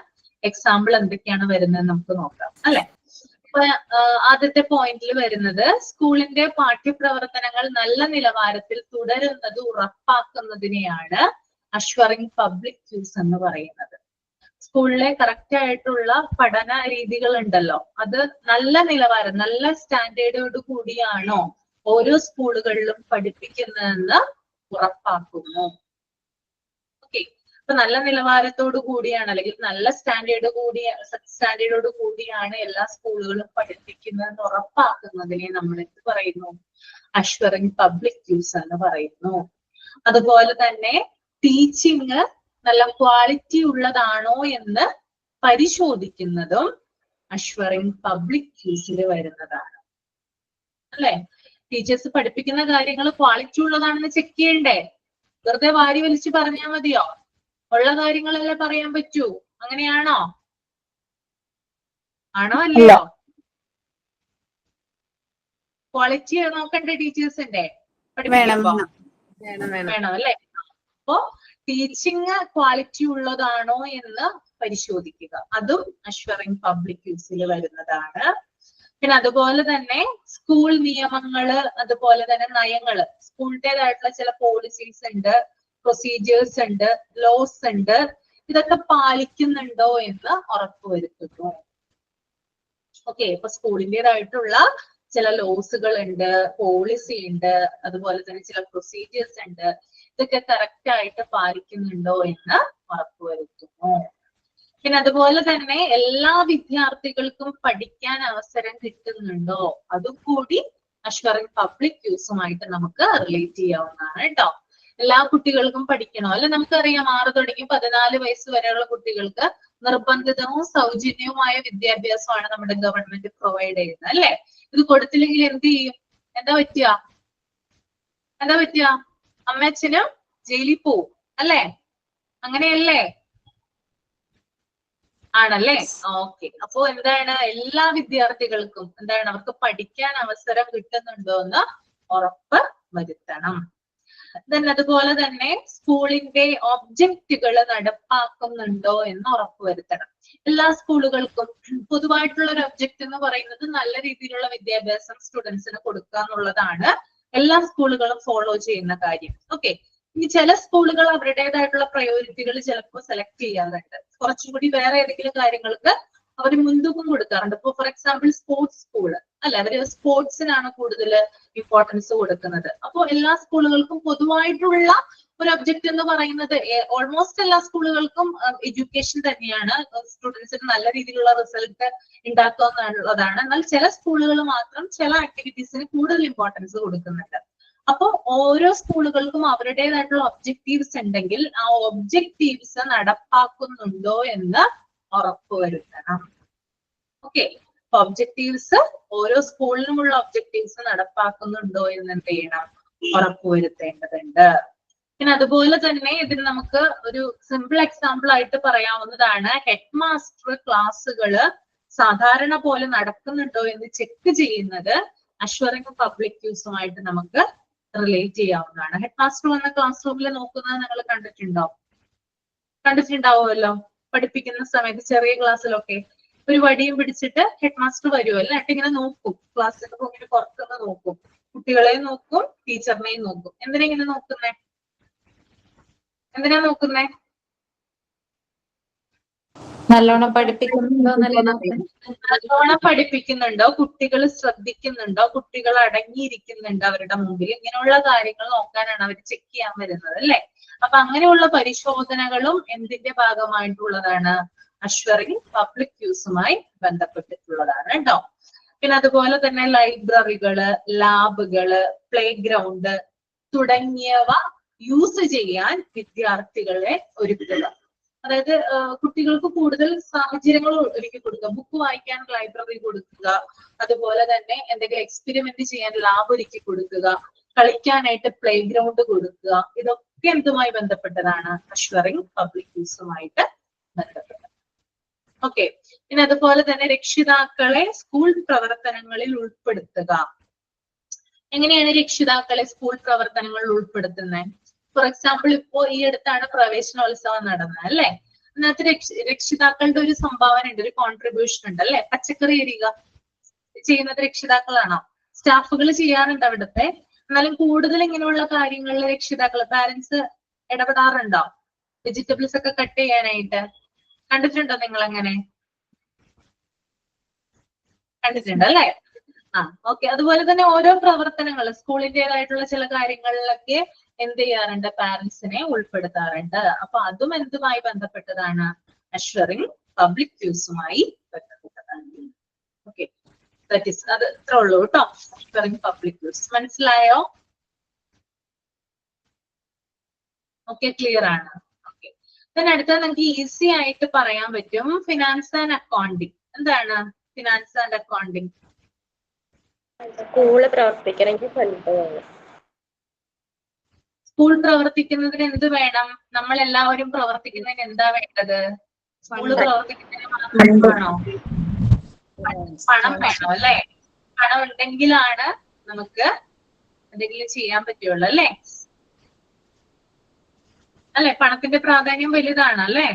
എക്സാമ്പിൾ എന്തൊക്കെയാണ് വരുന്നത് നമുക്ക് നോക്കാം അല്ലെ. അപ്പൊ ആദ്യത്തെ പോയിന്റിൽ വരുന്നത് സ്കൂളിന്റെ പാഠ്യപ്രവർത്തനങ്ങൾ നല്ല നിലവാരത്തിൽ തുടരുന്നത് ഉറപ്പാക്കുന്നതിനെയാണ് അഷ്വറിംഗ് പബ്ലിക് യൂസ് എന്ന് പറയുന്നത്. സ്കൂളിലെ കറക്റ്റ് ആയിട്ടുള്ള പഠന രീതികൾ ഉണ്ടല്ലോ, അത് നല്ല നിലവാരം, നല്ല സ്റ്റാൻഡേർഡോട് കൂടിയാണോ ഓരോ സ്കൂളുകളിലും പഠിപ്പിക്കുന്നതെന്ന് ഉറപ്പാക്കുന്നു. ഓക്കെ, അപ്പൊ നല്ല നിലവാരത്തോടു കൂടിയാണ്, അല്ലെങ്കിൽ നല്ല സ്റ്റാൻഡേർഡോട് കൂടിയാണ് എല്ലാ സ്കൂളുകളും പഠിപ്പിക്കുന്നതെന്ന് ഉറപ്പാക്കുന്നതിനെ നമ്മൾ എന്ത് പറയുന്നു, അഷ്വറിംഗ് പബ്ലിക് യൂസ് എന്ന് പറയുന്നു. അതുപോലെ തന്നെ ടീച്ചിങ് നല്ല ക്വാളിറ്റി ഉള്ളതാണോ എന്ന് പരിശോധിക്കുന്നതും അഷ്വറിംഗ് പബ്ലിക് യൂസിൽ വരുന്നതാണ് അല്ലെ. ടീച്ചേഴ്സ് പഠിപ്പിക്കുന്ന കാര്യങ്ങൾ ക്വാളിറ്റി ഉള്ളതാണെന്ന് ചെക്ക് ചെയ്യണ്ടേ? വെറുതെ വാരി വലിച്ചു പറഞ്ഞാൽ മതിയോ? ഉള്ള കാര്യങ്ങളല്ലേ പറയാൻ പറ്റൂ. അങ്ങനെയാണോ? ആണോ അല്ലയോ? ക്വാളിറ്റി നോക്കണ്ടേ ടീച്ചേഴ്സിന്റെ പഠിപ്പിക്കുമ്പോ? വേണം അല്ലെ. അപ്പോ ടീച്ചിങ് ക്വാളിറ്റി ഉള്ളതാണോ എന്ന് പരിശോധിക്കുക, അതും അഷ്വറിംഗ് പബ്ലിക് യൂസിൽ വരുന്നതാണ്. പിന്നെ അതുപോലെ തന്നെ സ്കൂൾ നിയമങ്ങള്, അതുപോലെ തന്നെ നയങ്ങള്, സ്കൂളിൻ്റെതായിട്ടുള്ള ചില പോളിസീസ് ഉണ്ട്, പ്രൊസീജിയേഴ്സ് ഉണ്ട്, ലോസ് ഉണ്ട്, ഇതൊക്കെ പാലിക്കുന്നുണ്ടോ എന്ന് ഉറപ്പുവരുത്തുന്നു. ഓക്കെ, ഇപ്പൊ സ്കൂളിൻ്റെതായിട്ടുള്ള ചില ലോസുകൾ ഉണ്ട്, പോളിസി ഉണ്ട്, അതുപോലെ തന്നെ ചില പ്രൊസീജിയേഴ്സ് ഉണ്ട്, ഇതൊക്കെ കറക്റ്റ് ആയിട്ട് പാലിക്കുന്നുണ്ടോ എന്ന് ഉറപ്പുവരുത്തുന്നു. പിന്നെ അതുപോലെ തന്നെ എല്ലാ വിദ്യാർത്ഥികൾക്കും പഠിക്കാൻ അവസരം കിട്ടുന്നുണ്ടോ, അതും കൂടി അഷ്വറിംഗ് പബ്ലിക് യൂസുമായിട്ട് നമുക്ക് റിലേറ്റ് ചെയ്യാവുന്നതാണ് കേട്ടോ. എല്ലാ കുട്ടികൾക്കും പഠിക്കണോ അല്ലെ? നമുക്കറിയാം 6 തുടങ്ങി 14 വയസ്സ് വരെയുള്ള കുട്ടികൾക്ക് നിർബന്ധിതവും സൗജന്യവുമായ വിദ്യാഭ്യാസമാണ് നമ്മുടെ ഗവൺമെന്റ് പ്രൊവൈഡ് ചെയ്യുന്നത് അല്ലെ. ഇത് കൊടുത്തില്ലെങ്കിൽ എന്ത് ചെയ്യും? എന്താ പറ്റുക? അമ്മയച്ഛനും ജയിലിൽ പോവും അല്ലെ, അങ്ങനെയല്ലേ? ആണല്ലേ. ഓക്കെ, അപ്പോ എന്താണ്, എല്ലാ വിദ്യാർത്ഥികൾക്കും എന്താണ്, അവർക്ക് പഠിക്കാൻ അവസരം കിട്ടുന്നുണ്ടോ എന്ന് ഉറപ്പ് വരുത്തണം. അതുപോലെ തന്നെ സ്കൂളിന്റെ ഒബ്ജക്റ്റുകൾ നടപ്പാക്കുന്നുണ്ടോ എന്ന് ഉറപ്പുവരുത്തണം. എല്ലാ സ്കൂളുകൾക്കും പൊതുവായിട്ടുള്ള ഒരു ഒബ്ജക്റ്റ് എന്ന് പറയുന്നത് നല്ല രീതിയിലുള്ള വിദ്യാഭ്യാസം സ്റ്റുഡൻസിന് കൊടുക്കുക എന്നുള്ളതാണ് എല്ലാ സ്കൂളുകളും ഫോളോ ചെയ്യുന്ന കാര്യം. ഓക്കെ, ഇനി ചില സ്കൂളുകൾ അവരുടേതായിട്ടുള്ള പ്രയോറിറ്റികൾ ചിലപ്പോൾ സെലക്ട് ചെയ്യാറുണ്ട്, കുറച്ചുകൂടി വേറെ ഏതെങ്കിലും കാര്യങ്ങൾക്ക് അവർ മുൻതൂക്കം കൊടുക്കാറുണ്ട്. ഇപ്പൊ ഫോർ എക്സാമ്പിൾ സ്പോർട്സ് സ്കൂള് അല്ലെ, അവര് സ്പോർട്സിനാണ് കൂടുതൽ ഇമ്പോർട്ടൻസ് കൊടുക്കുന്നത്. അപ്പോൾ എല്ലാ സ്കൂളുകൾക്കും പൊതുവായിട്ടുള്ള ഒരു ഒബ്ജക്റ്റ് എന്ന് പറയുന്നത് ഓൾമോസ്റ്റ് എല്ലാ സ്കൂളുകൾക്കും എഡ്യൂക്കേഷൻ തന്നെയാണ്, സ്റ്റുഡൻസിന് നല്ല രീതിയിലുള്ള റിസൾട്ട് ഉണ്ടാക്കുക എന്നുള്ളതാണ്. എന്നാൽ ചില സ്കൂളുകൾ മാത്രം ചില ആക്ടിവിറ്റീസിന് കൂടുതൽ ഇമ്പോർട്ടൻസ് കൊടുക്കുന്നുണ്ട്. അപ്പോൾ ഓരോ സ്കൂളുകൾക്കും അവരുടേതായിട്ടുള്ള ഒബ്ജക്റ്റീവ്സ് ഉണ്ടെങ്കിൽ ആ ഒബ്ജക്റ്റീവ്സ് നടപ്പാക്കുന്നുണ്ടോ എന്ന് ഉറപ്പുവരുത്തണം. ഓക്കെ, ഒബ്ജക്റ്റീവ്സ് ഓരോ സ്കൂളിനുമുള്ള ഒബ്ജക്റ്റീവ്സ് നടപ്പാക്കുന്നുണ്ടോ എന്ന് എന്ത് ചെയ്യണം, ഉറപ്പുവരുത്തേണ്ടതുണ്ട്. പിന്നെ അതുപോലെ തന്നെ ഇതിന് നമുക്ക് ഒരു സിമ്പിൾ എക്സാമ്പിൾ ആയിട്ട് പറയാവുന്നതാണ്, ഹെഡ് മാസ്റ്റർ ക്ലാസ്സുകള് സാധാരണ പോലെ നടക്കുന്നുണ്ടോ എന്ന് ചെക്ക് ചെയ്യുന്നത് അഷ്വറിംഗ് പബ്ലിക് യൂസുമായിട്ട് നമുക്ക് റിലേറ്റ് ചെയ്യാവുന്നതാണ്. ഹെഡ് മാസ്റ്റർ വന്ന ക്ലാസ് റൂമിൽ നോക്കുന്നത് നിങ്ങൾ കണ്ടിട്ടുണ്ടാവുമല്ലോ. പഠിപ്പിക്കുന്ന സമയത്ത് ചെറിയ ക്ലാസ്സിലൊക്കെ ഒരു വടിയും പിടിച്ചിട്ട് ഹെഡ് മാസ്റ്റർ വരുമല്ലോ, എന്നിട്ട് ഇങ്ങനെ നോക്കും, ക്ലാസ്സിന്റെ ഇങ്ങനെ പുറത്തുനിന്ന് നോക്കും, കുട്ടികളെയും നോക്കും ടീച്ചറിനെയും നോക്കും. എന്തിനാ നോക്കുന്നേ? നല്ലോണം പഠിപ്പിക്കുന്നുണ്ടോ, കുട്ടികൾ ശ്രദ്ധിക്കുന്നുണ്ടോ, കുട്ടികൾ അടങ്ങിയിരിക്കുന്നുണ്ടോ അവരുടെ മുമ്പിൽ, ഇങ്ങനെയുള്ള കാര്യങ്ങൾ നോക്കാനാണ് അവർ ചെക്ക് ചെയ്യാൻ വരുന്നത് അല്ലെ. അപ്പൊ അങ്ങനെയുള്ള പരിശോധനകളും എന്തിന്റെ ഭാഗമായിട്ടുള്ളതാണ്, അഷ്വറിംഗ് പബ്ലിക് യൂസുമായി ബന്ധപ്പെട്ടിട്ടുള്ളതാണ് കേട്ടോ. പിന്നെ അതുപോലെ തന്നെ ലൈബ്രറികള്, ലാബുകള്, പ്ലേ ഗ്രൗണ്ട് തുടങ്ങിയവ യൂസ് ചെയ്യാൻ വിദ്യാർത്ഥികളെ ഒരുക്കുക. അതായത് കുട്ടികൾക്ക് കൂടുതൽ സാഹചര്യങ്ങൾ ഒരുക്കി കൊടുക്കുക. ബുക്ക് വായിക്കാൻ ലൈബ്രറി കൊടുക്കുക, അതുപോലെ തന്നെ എന്തെങ്കിലും എക്സ്പെരിമെന്റ് ചെയ്യാൻ ലാബ് ഒരുക്കി കൊടുക്കുക, കളിക്കാനായിട്ട് പ്ലേ ഗ്രൗണ്ട് കൊടുക്കുക. ഇതൊക്കെ എന്തുമായി ബന്ധപ്പെട്ടതാണ്? അഷ്വറിംഗ് പബ്ലിക് യൂസുമായിട്ട് ബന്ധപ്പെട്ടത്. ഓക്കെ. പിന്നെ അതുപോലെ തന്നെ രക്ഷിതാക്കളെ സ്കൂൾ പ്രവർത്തനങ്ങളിൽ ഉൾപ്പെടുത്തുക. എങ്ങനെയാണ് രക്ഷിതാക്കളെ സ്കൂൾ പ്രവർത്തനങ്ങളിൽ ഉൾപ്പെടുത്തുന്നത്? ഫോർ എക്സാമ്പിൾ, ഇപ്പോ ഈ അടുത്താണ് പ്രവേശനോത്സവം നടന്നത് അല്ലെ? അതിനകത്ത് രക്ഷിതാക്കളുടെ ഒരു സംഭാവന ഉണ്ട്, ഒരു കോൺട്രിബ്യൂഷൻ ഉണ്ട് അല്ലെ? പച്ചക്കറി അരിക ചെയ്യുന്നത് രക്ഷിതാക്കളാണോ? സ്റ്റാഫുകൾ ചെയ്യാറുണ്ട് അവിടുത്തെ. എന്നാലും കൂടുതൽ ഇങ്ങനെയുള്ള കാര്യങ്ങളിൽ രക്ഷിതാക്കൾ, പാരന്റ്സ് ഇടപെടാറുണ്ടോ? വെജിറ്റബിൾസ് ഒക്കെ കട്ട് ചെയ്യാനായിട്ട് കണ്ടിട്ടുണ്ടോ നിങ്ങൾ? അങ്ങനെ കണ്ടിട്ടുണ്ട് അല്ലെ? ഓക്കെ. അതുപോലെ തന്നെ ഓരോ പ്രവർത്തനങ്ങൾ സ്കൂളിൻ്റെതായിട്ടുള്ള ചില കാര്യങ്ങളിലൊക്കെ എന്ത് ചെയ്യാറുണ്ട്? പാരന്റ്സിനെ ഉൾപ്പെടുത്താറുണ്ട്. അപ്പൊ അതും എന്തുമായി ബന്ധപ്പെട്ടതാണ്? അഷ്വറിംഗ് പബ്ലിക് യൂസുമായി ബന്ധപ്പെട്ടതാണ്. ഓക്കെ, ദാറ്റ് ഈസ് അത് ഇത്രേ ഉള്ളൂ കേട്ടോ. അഷ്വറിംഗ് പബ്ലിക് യൂസ് മനസ്സിലായോ? ഓക്കെ, ക്ലിയർ ആണ്. ഓക്കെ, then അടുത്തത് നമുക്ക് ഈസി ആയിട്ട് പറയാൻ പറ്റും ഫിനാൻസ് ആൻഡ് അക്കൗണ്ടിങ്. എന്താണ് ഫിനാൻസ് ആൻഡ് അക്കൗണ്ടിങ്? സ്കൂള് പ്രവർത്തിക്കണമെങ്കിൽ ഫണ്ട് വേണം. സ്കൂൾ പ്രവർത്തിക്കുന്നതിന് എന്ത് വേണം? നമ്മൾ എല്ലാവരും പ്രവർത്തിക്കുന്നതിന് എന്താ വേണ്ടത്? സ്കൂള് പ്രവർത്തിക്കുന്നതിന് മാത്രമാണോ? പണം വേണം അല്ലെ? പണം ഉണ്ടെങ്കിലാണ് നമുക്ക് എന്തെങ്കിലും ചെയ്യാൻ പറ്റുള്ളൂ അല്ലെ? അല്ലെ, പണത്തിന്റെ പ്രാധാന്യം വലുതാണ് അല്ലെ?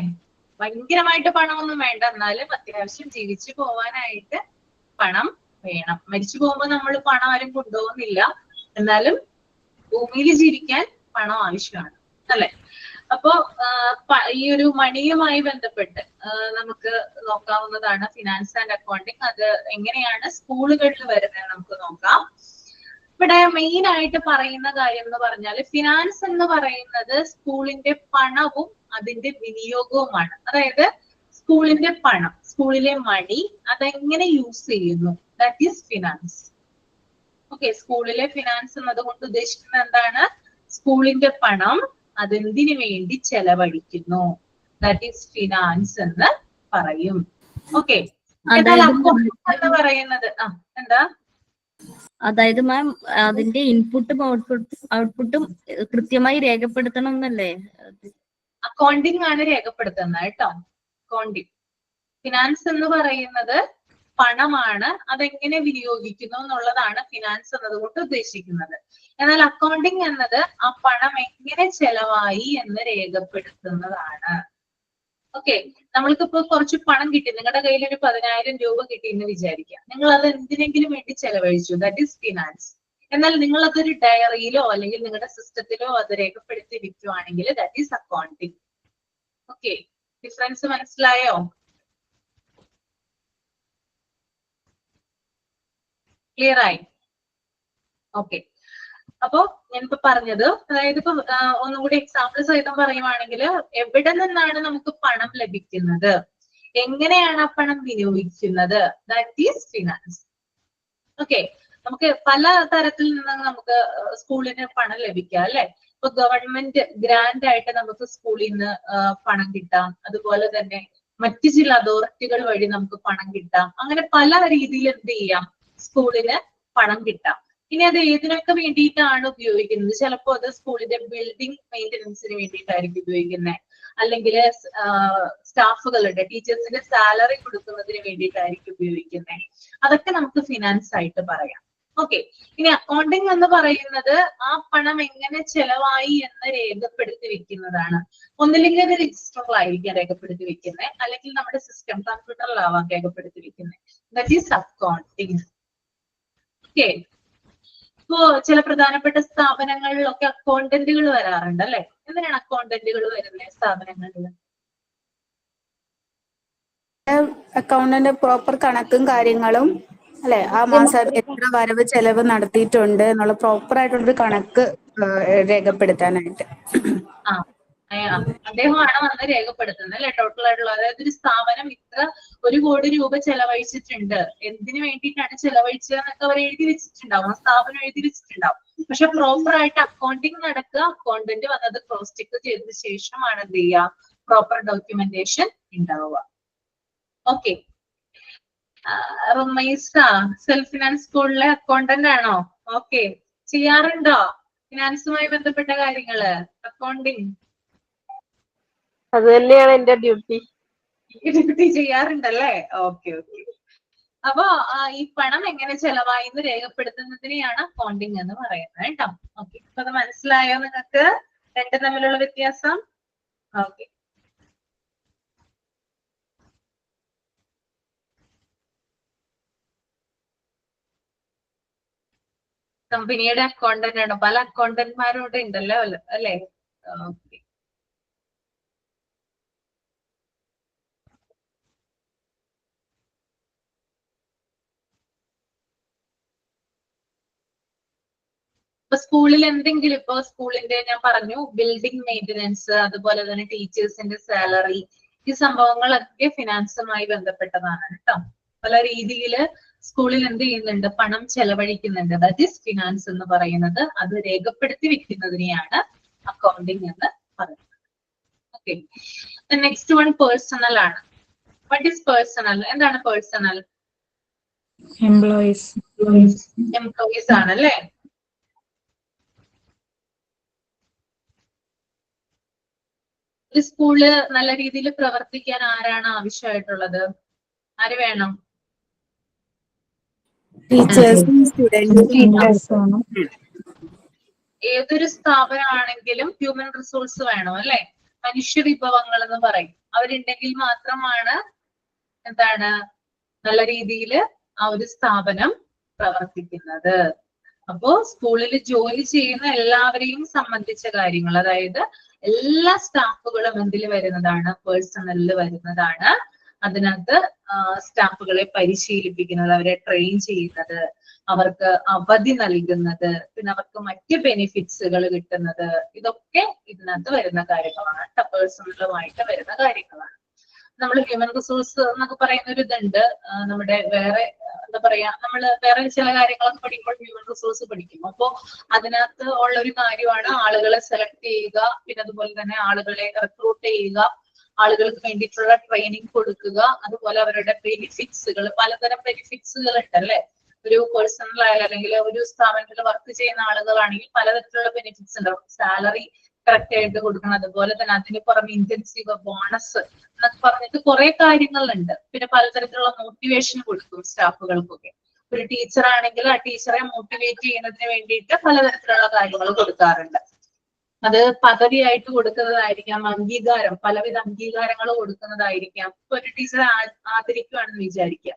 ഭയങ്കരമായിട്ട് പണമൊന്നും വേണ്ട, എന്നാലും അത്യാവശ്യം ജീവിച്ചു പോവാനായിട്ട് പണം വേണം. മരിച്ചു പോകുമ്പോൾ നമ്മൾ പണം ആരും കൊണ്ടുപോകുന്നില്ല, എന്നാലും ഭൂമിയിൽ ജീവിക്കാൻ പണം ആവശ്യമാണ് അല്ലെ? അപ്പോ ഈ ഒരു മണിയുമായി ബന്ധപ്പെട്ട് നമുക്ക് നോക്കാവുന്നതാണ് ഫിനാൻസ് ആൻഡ് അക്കൗണ്ടിങ്. അത് എങ്ങനെയാണ് സ്കൂളുകളിൽ വരുന്നത് നമുക്ക് നോക്കാം. ഇവിടെ മെയിൻ ആയിട്ട് പറയുന്ന കാര്യം എന്ന് പറഞ്ഞാൽ ഫിനാൻസ് എന്ന് പറയുന്നത് സ്കൂളിന്റെ പണവും അതിന്റെ വിനിയോഗവുമാണ്. അതായത് സ്കൂളിന്റെ പണം, സ്കൂളിലെ മണി, അതെങ്ങനെ യൂസ് ചെയ്യുന്നു, ദാറ്റ് ഈസ് ഫിനാൻസ്. ഓക്കെ, സ്കൂളിലെ ഫിനാൻസ് എന്നതുകൊണ്ട് ഉദ്ദേശിക്കുന്നത് എന്താണ്? സ്കൂളിന്റെ പണം അതെന്തിനു വേണ്ടി ചെലവഴിക്കുന്നു, ദാറ്റ് ഈസ് ഫിനാൻസ് എന്ന് പറയും. ഓക്കെ, എന്നാൽ അക്കൗണ്ടിങ് എന്ന് പറയുന്നത് എന്താ? അതായത് മാം അതിന്റെ ഇൻപുട്ടും ഔട്ട്പുട്ടും കൃത്യമായി രേഖപ്പെടുത്തണം എന്നല്ലേ? അക്കൗണ്ടിങ് ആണ് രേഖപ്പെടുത്തുന്നത് കേട്ടോ. അക്കൗണ്ടിങ്. ഫിനാൻസ് എന്ന് പറയുന്നത് പണമാണ്, അതെങ്ങനെ വിനിയോഗിക്കുന്നു എന്നുള്ളതാണ് ഫിനാൻസ് എന്നതുകൊണ്ട് ഉദ്ദേശിക്കുന്നത്. എന്നാൽ അക്കൗണ്ടിങ് എന്നത് ആ പണം എങ്ങനെ ചെലവായി എന്ന് രേഖപ്പെടുത്തുന്നതാണ്. ഓക്കെ, നമ്മൾക്കിപ്പോ കുറച്ച് പണം കിട്ടി, നിങ്ങളുടെ കയ്യിൽ ഒരു 10,000 രൂപ കിട്ടി എന്ന് വിചാരിക്കാം. നിങ്ങൾ അത് എന്തിനെങ്കിലും വേണ്ടി ചെലവഴിച്ചു, ദാറ്റ് ഈസ് ഫിനാൻസ്. എന്നാൽ നിങ്ങൾ അതൊരു ഡയറിയിലോ അല്ലെങ്കിൽ നിങ്ങളുടെ സിസ്റ്റത്തിലോ അത് രേഖപ്പെടുത്തി വെക്കുവാണെങ്കിൽ that is accounting. Okay, difference മനസ്സിലായോ? ക്ലിയർ ആയി? ഓക്കെ, അപ്പോ ഞാനിപ്പോ പറഞ്ഞത്, അതായത് ഇപ്പൊ ഒന്നുകൂടി എക്സാമ്പിൾ സഹിതം പറയുവാണെങ്കിൽ, എവിടെ നിന്നാണ് നമുക്ക് പണം ലഭിക്കുന്നത്, എങ്ങനെയാണ് ആ പണം വിനിയോഗിക്കുന്നത്, ദാറ്റ് ഈസ് ഫിനാൻസ്. ഓക്കെ, നമുക്ക് പല തരത്തിൽ നിന്ന് നമുക്ക് സ്കൂളിന് പണം ലഭിക്കാം അല്ലെ? ഇപ്പൊ ഗവൺമെന്റ് ഗ്രാൻഡ് ആയിട്ട് നമുക്ക് സ്കൂളിൽ നിന്ന് പണം കിട്ടാം, അതുപോലെ തന്നെ മറ്റു ചില അതോറിറ്റികൾ വഴി നമുക്ക് പണം കിട്ടാം. അങ്ങനെ പല രീതിയിൽ എന്ത് ചെയ്യാം, സ്കൂളിന് പണം കിട്ടാം. ഇനി അത് ഏതിനൊക്കെ വേണ്ടിയിട്ടാണ് ഉപയോഗിക്കുന്നത്? ചിലപ്പോൾ അത് സ്കൂളിന്റെ ബിൽഡിംഗ് മെയിൻ്റനൻസിന് വേണ്ടിയിട്ടായിരിക്കും ഉപയോഗിക്കുന്നത്, അല്ലെങ്കിൽ സ്റ്റാഫുകളുടെ ടീച്ചേഴ്സിന്റെ സാലറി കൊടുക്കുന്നതിന് വേണ്ടിയിട്ടായിരിക്കും ഉപയോഗിക്കുന്നത്. അതൊക്കെ നമുക്ക് ഫിനാൻസ് ആയിട്ട് പറയാം. ഓക്കെ, ഇനി അക്കൗണ്ടിങ് എന്ന് പറയുന്നത് ആ പണം എങ്ങനെ ചെലവായി എന്ന് രേഖപ്പെടുത്തി വെക്കുന്നതാണ്. ഒന്നില്ലെങ്കിൽ അത് രജിസ്റ്ററിലായിരിക്കാം രേഖപ്പെടുത്തി വെക്കുന്നത്, അല്ലെങ്കിൽ നമ്മുടെ സിസ്റ്റം കമ്പ്യൂട്ടറിലാവാം രേഖപ്പെടുത്തി വെക്കുന്നത്. That is accounting. ഓക്കെ, ഇപ്പോ ചില പ്രധാനപ്പെട്ട സ്ഥാപനങ്ങളിലൊക്കെ അക്കൗണ്ടന്റുകൾ വരാറുണ്ട് അല്ലെ? എന്തിനാണ് അക്കൗണ്ടന്റുകൾ വരുന്നത് സ്ഥാപനങ്ങളിൽ? അക്കൗണ്ടന്റ് പ്രോപ്പർ കണക്കും കാര്യങ്ങളും അല്ലെ, ആ മാസം എത്ര വരവ് ചെലവ് നടത്തിയിട്ടുണ്ട് എന്നുള്ള പ്രോപ്പർ ആയിട്ടുള്ളൊരു കണക്ക് രേഖപ്പെടുത്താനായിട്ട്. അദ്ദേഹമാണ് വന്ന് രേഖപ്പെടുത്തുന്നത് അല്ലെ ടോട്ടൽ ആയിട്ടുള്ള. അതായത് ഒരു സ്ഥാപനം ഇത്ര 1 കോടി രൂപ ചെലവഴിച്ചിട്ടുണ്ട്, എന്തിനു വേണ്ടിയിട്ടാണ് ചെലവഴിച്ചതെന്നൊക്കെ അവർ എഴുതി വെച്ചിട്ടുണ്ടാവും, ആ സ്ഥാപനം എഴുതി വെച്ചിട്ടുണ്ടാവും. പക്ഷെ പ്രോപ്പർ ആയിട്ട് അക്കൗണ്ടിങ് നടക്കുക, അക്കൗണ്ടന്റ് വന്നത് ക്രോസ് ചെക്ക് ചെയ്തതിനു ശേഷമാണ് എന്ത് ചെയ്യുക, പ്രോപ്പർ ഡോക്യുമെന്റേഷൻ ഉണ്ടാവുക. ഓക്കെ, റുമൈസ സെൽഫ് ഫിനാൻസ് സ്കൂളിലെ അക്കൗണ്ടന്റ് ആണോ? ഓക്കെ, ചെയ്യാറുണ്ടോ ഫിനാൻസുമായി ബന്ധപ്പെട്ട കാര്യങ്ങള്, അക്കൗണ്ടിങ്? അത് തന്നെയാണ് എന്റെ ഡ്യൂട്ടി. ഡ്യൂട്ടി ചെയ്യാറുണ്ടല്ലേ? Okay okay. അപ്പൊ ഈ പണം എങ്ങനെ ചെലവായി എന്ന് രേഖപ്പെടുത്തുന്നതിനെയാണ് അക്കൗണ്ടിങ് എന്ന് പറയുന്നത് കേട്ടോ. ഓക്കെ, അപ്പൊ അത് മനസ്സിലായോ നിങ്ങൾക്ക് രണ്ടും തമ്മിലുള്ള വ്യത്യാസം? ഓക്കെ. കമ്പനിയുടെ അക്കൗണ്ടന്റ് ആണ്, പല അക്കൗണ്ടന്റ്മാരും ഇവിടെ ഉണ്ടല്ലോ അല്ലെ? ഓക്കെ. ഇപ്പൊ സ്കൂളിൽ എന്തെങ്കിലും, ഇപ്പൊ സ്കൂളിന്റെ ഞാൻ പറഞ്ഞു ബിൽഡിംഗ് മെയിന്റനൻസ്, അതുപോലെ തന്നെ ടീച്ചേഴ്സിന്റെ സാലറി, ഈ സംഭവങ്ങളൊക്കെ ഫിനാൻസുമായി ബന്ധപ്പെട്ടതാണ് കേട്ടോ. പല രീതിയിൽ സ്കൂളിൽ എന്ത് ചെയ്യുന്നുണ്ട്, പണം ചെലവഴിക്കുന്നുണ്ട്. ദാറ്റ് ഈസ് ഫിനാൻസ് എന്ന് പറയുന്നത്. അത് രേഖപ്പെടുത്തി വെക്കുന്നതിനെയാണ് അക്കൗണ്ടിങ് എന്ന് പറയുന്നത്. ഓക്കെ, നെക്സ്റ്റ് വൺ പേഴ്സണൽ ആണ്. What is personal? എന്താണ് പേഴ്സണൽ? എംപ്ലോയീസ് എംപ്ലോയീസ് ആണല്ലേ. ഒരു സ്കൂള് നല്ല രീതിയിൽ പ്രവർത്തിക്കാൻ ആരാണ് ആവശ്യമായിട്ടുള്ളത്? ആര് വേണം? ടീച്ചേഴ്സും സ്റ്റുഡൻസും. ഏതൊരു സ്ഥാപനമാണെങ്കിലും ഹ്യൂമൻ റിസോഴ്സ് വേണം അല്ലെ, മനുഷ്യ വിഭവങ്ങൾ എന്ന് പറയും. അവരുണ്ടെങ്കിൽ മാത്രമാണ് എന്താണ് നല്ല രീതിയിൽ ആ ഒരു സ്ഥാപനം പ്രവർത്തിക്കുന്നത്. അപ്പോ സ്കൂളിൽ ജോലി ചെയ്യുന്ന എല്ലാവരെയും സംബന്ധിച്ച കാര്യങ്ങൾ, അതായത് എല്ലാ സ്റ്റാഫുകളും എന്തിൽ വരുന്നതാണ്, പേഴ്സണലിൽ വരുന്നതാണ്. അതിനകത്ത് സ്റ്റാഫുകളെ പരിശീലിപ്പിക്കുന്നത്, അവരെ ട്രെയിൻ ചെയ്യുന്നത്, അവർക്ക് അവധി നൽകുന്നത്, പിന്നെ അവർക്ക് മറ്റ് ബെനിഫിറ്റ്സുകൾ കിട്ടുന്നത്, ഇതൊക്കെ ഇതിനകത്ത് വരുന്ന കാര്യങ്ങളാണ്. പേഴ്സണലുമായിട്ട് വരുന്ന കാര്യങ്ങളാണ്. നമ്മൾ ഹ്യൂമൻ റിസോഴ്സ് എന്നൊക്കെ പറയുന്ന ഒരു ഇതുണ്ട്. നമ്മുടെ വേറെ എന്താ പറയാ, നമ്മൾ വേറെ ചില കാര്യങ്ങളൊക്കെ പഠിക്കുമ്പോൾ ഹ്യൂമൻ റിസോഴ്സ് പഠിക്കും. അപ്പോ അതിനകത്ത് ഉള്ള ഒരു കാര്യമാണ് ആളുകളെ സെലക്ട് ചെയ്യുക, പിന്നെ അതുപോലെ തന്നെ ആളുകളെ റിക്രൂട്ട് ചെയ്യുക, ആളുകൾക്ക് വേണ്ടിയിട്ടുള്ള ട്രെയിനിങ് കൊടുക്കുക, അതുപോലെ അവരുടെ ബെനിഫിറ്റ്സുകൾ, പലതരം ബെനിഫിറ്റ്സുകൾ ഉണ്ടല്ലേ. ഒരു പേഴ്സണൽ ആയാലും അല്ലെങ്കിൽ ഒരു സ്ഥാപനത്തിൽ വർക്ക് ചെയ്യുന്ന ആളുകളാണെങ്കിൽ പലതരത്തിലുള്ള ബെനിഫിറ്റ്സ് ഉണ്ടാവും. സാലറി കറക്റ്റ് ആയിട്ട് കൊടുക്കണം, അതുപോലെ തന്നെ അതിന് പുറമെ ഇന്റൻസീവ് ബോണസ് എന്നൊക്കെ പറഞ്ഞിട്ട് കുറെ കാര്യങ്ങളുണ്ട്. പിന്നെ പലതരത്തിലുള്ള മോട്ടിവേഷൻ കൊടുക്കും സ്റ്റാഫുകൾക്കൊക്കെ. ഒരു ടീച്ചർ ആണെങ്കിൽ ആ ടീച്ചറെ മോട്ടിവേറ്റ് ചെയ്യുന്നതിന് വേണ്ടിയിട്ട് പലതരത്തിലുള്ള കാര്യങ്ങൾ കൊടുക്കാറുണ്ട്. അത് പദവിയായിട്ട് കൊടുക്കുന്നതായിരിക്കാം, അംഗീകാരം, പലവിധ അംഗീകാരങ്ങൾ കൊടുക്കുന്നതായിരിക്കാം. ഇപ്പൊ ഒരു ടീച്ചറെ ആദരിക്കുകയാണെന്ന് വിചാരിക്കുക.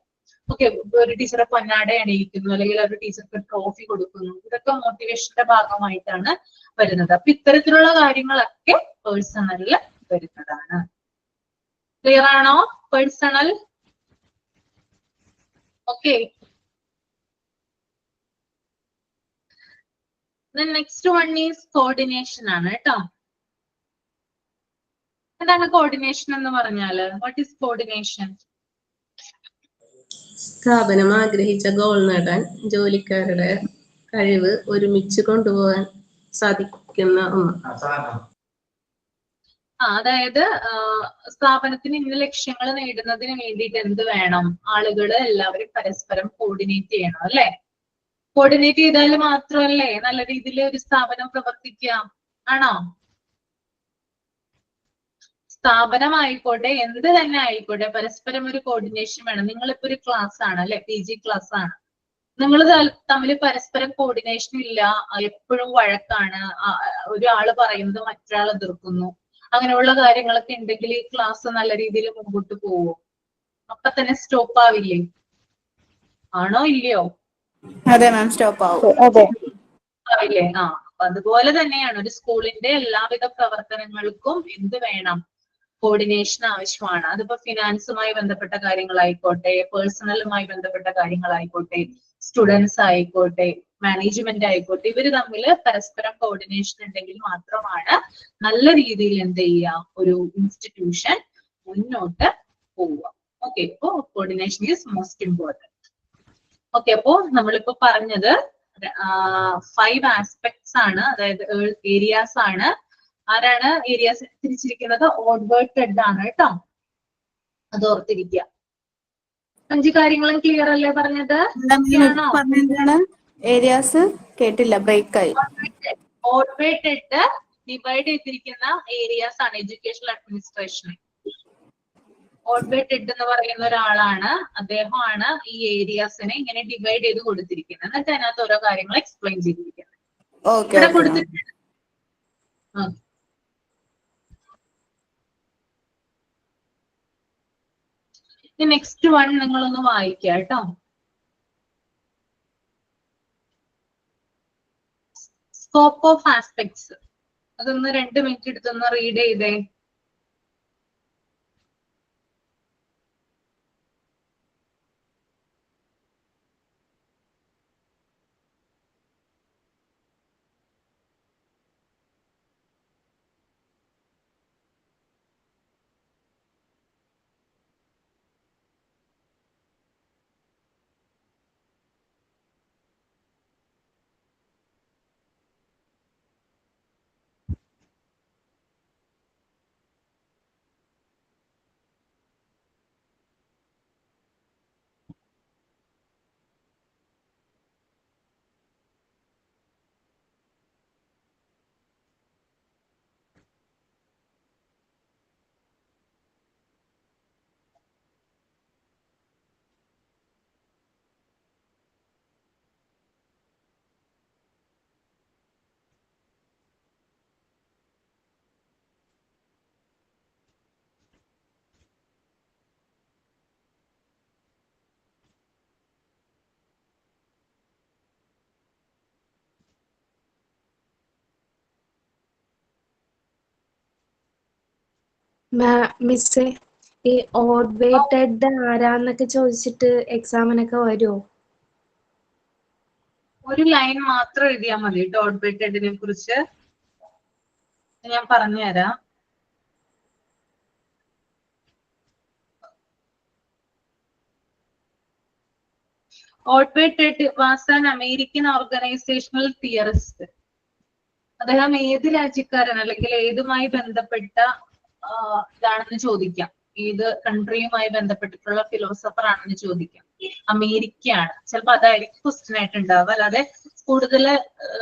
ഓക്കെ, ഒരു ടീച്ചറെ പൊന്നാട അണിയിക്കുന്നു, അല്ലെങ്കിൽ ഒരു ടീച്ചർക്ക് ട്രോഫി കൊടുക്കുന്നു. ഇതൊക്കെ മോട്ടിവേഷന്റെ ഭാഗമായിട്ടാണ് വരുന്നത്. അപ്പൊ ഇത്തരത്തിലുള്ള കാര്യങ്ങളൊക്കെ പേഴ്സണലില് വരുന്നതാണ്. ക്ലിയർ ആണോ? Personal. Okay, next one is coordination ആണ് കേട്ടോ. എന്താണ് കോർഡിനേഷൻ എന്ന് പറഞ്ഞാല്? What is coordination? സ്ഥാപനം ആഗ്രഹിച്ച ഗോൾ നേടാൻ ജോലിക്കാരുടെ കഴിവ് ഒരുമിച്ച് കൊണ്ടുപോകാൻ സാധിക്കുന്ന ഒന്ന്. അതായത് സ്ഥാപനത്തിന് ഇന്ന ലക്ഷ്യങ്ങൾ നേടുന്നതിന് വേണ്ടിയിട്ട് എന്ത് വേണം? ആളുകള് എല്ലാവരും പരസ്പരം കോർഡിനേറ്റ് ചെയ്യണം അല്ലെ. കോർഡിനേറ്റ് ചെയ്താൽ മാത്രമല്ലേ നല്ല രീതിയിൽ ഒരു സ്ഥാപനം പ്രവർത്തിക്കാം, ആണോ? സ്ഥാപനമായിക്കോട്ടെ എന്ത് തന്നെ ആയിക്കോട്ടെ പരസ്പരം ഒരു കോർഡിനേഷൻ വേണം. നിങ്ങളിപ്പോ ഒരു ക്ലാസ് ആണ് അല്ലെ, PG ക്ലാസ് ആണ്. നിങ്ങൾ തമ്മിൽ പരസ്പരം കോർഡിനേഷൻ ഇല്ല, എപ്പോഴും വഴക്കാണ്, ഒരാള് പറയുന്നത് മറ്റൊരാൾ എതിർക്കുന്നു, അങ്ങനെയുള്ള കാര്യങ്ങളൊക്കെ ഉണ്ടെങ്കിൽ ഈ ക്ലാസ് നല്ല രീതിയിൽ മുമ്പോട്ട് പോവോ? അപ്പൊ തന്നെ സ്റ്റോപ്പ് ആവില്ലേ? ആണോ ഇല്ലയോ? അതെ മാം, സ്റ്റോപ്പ് ആവും. ആവില്ലേ? അപ്പൊ അതുപോലെ തന്നെയാണ് ഒരു സ്കൂളിന്റെ എല്ലാവിധ പ്രവർത്തനങ്ങൾക്കും എന്ത് വേണം? കോർഡിനേഷൻ ആവശ്യമാണ്. അതിപ്പോ ഫിനാൻസുമായി ബന്ധപ്പെട്ട കാര്യങ്ങളായിക്കോട്ടെ, പേഴ്സണലുമായി ബന്ധപ്പെട്ട കാര്യങ്ങളായിക്കോട്ടെ, സ്റ്റുഡൻസ് ആയിക്കോട്ടെ, മാനേജ്മെന്റ് ആയിക്കോട്ടെ, ഇവര് തമ്മിൽ പരസ്പരം കോർഡിനേഷൻ ഉണ്ടെങ്കിൽ മാത്രമാണ് നല്ല രീതിയിൽ എന്ത് ചെയ്യുക, ഒരു ഇൻസ്റ്റിറ്റ്യൂഷൻ മുന്നോട്ട് പോവുക. ഓക്കെ, അപ്പോ coordination is most important. Okay, അപ്പോ നമ്മളിപ്പോ പറഞ്ഞത് 5 ആസ്പെക്ട്സ് ആണ്, അതായത് ഏരിയാസ് ആണ്. ആരാണ് ഏരിയാസ് തിരിച്ചിരിക്കുന്നത്? ഓഡ്വേർഡ് ആണ് കേട്ടോ, അത് ഓർത്തിരിക്കുക. 5 കാര്യങ്ങളും ക്ലിയർ അല്ലേ പറഞ്ഞത്? പറഞ്ഞെന്താണ് ഏരിയാസ്? കേട്ടില്ല, ബ്രേക്ക് ആയി. ഓഡ്വേർഡ് ഡിവൈഡ് ചെയ്തിരിക്കുന്ന ഏരിയാസ് ആണ് എഡ്യൂക്കേഷണൽ അഡ്മിനിസ്ട്രേഷനിൽ. ഓഡ്വേർഡ് എന്ന് പറയുന്ന ഒരാളാണ്, അദ്ദേഹമാണ് ഈ ഏരിയാസിനെ ഇങ്ങനെ ഡിവൈഡ് ചെയ്ത് കൊടുത്തിരിക്കുന്നത്. എന്നിട്ട് അതിനകത്ത് ഓരോ കാര്യങ്ങൾ എക്സ്പ്ലെയിൻ ചെയ്തിരിക്കുന്നത്. ഇവിടെ കൊടുത്തിട്ടുണ്ട്. നെക്സ്റ്റ് വൺ നിങ്ങളൊന്ന് വായിക്കുക കേട്ടോ. സ്കോപ്പ് ഓഫ് ആസ്പെക്ട്സ്, അതൊന്ന് 2 മിനിറ്റ് എടുത്തൊന്ന് റീഡ് ചെയ്തേ. മിസ്സേ, ഈ ഓഡ്വേറ്റഡ് ആരാന്നൊക്കെ ചോദിച്ചിട്ട് എക്സാമിനൊക്കെ വരുമോ? ഒരു ലൈൻ മാത്രം എഴുതിയാൽ മതി കേട്ടോ ഓഡ്വേറ്റഡിനെ കുറിച്ച്. ഞാൻ പറഞ്ഞുതരാം. Ordway Tead was an American organisational theorist. അദ്ദേഹം ഏത് രാജ്യക്കാരൻ അല്ലെങ്കിൽ ഏതുമായി ബന്ധപ്പെട്ട ഇതാണെന്ന് ചോദിക്കാം, ഏത് കൺട്രിയുമായി ബന്ധപ്പെട്ടിട്ടുള്ള ഫിലോസഫർ ആണെന്ന് ചോദിക്കാം. അമേരിക്കയാണ്, ചിലപ്പോ അതായിരിക്കും ക്വസ്റ്റ്യൻ ആയിട്ട് ഉണ്ടാവുക. അല്ലാതെ കൂടുതൽ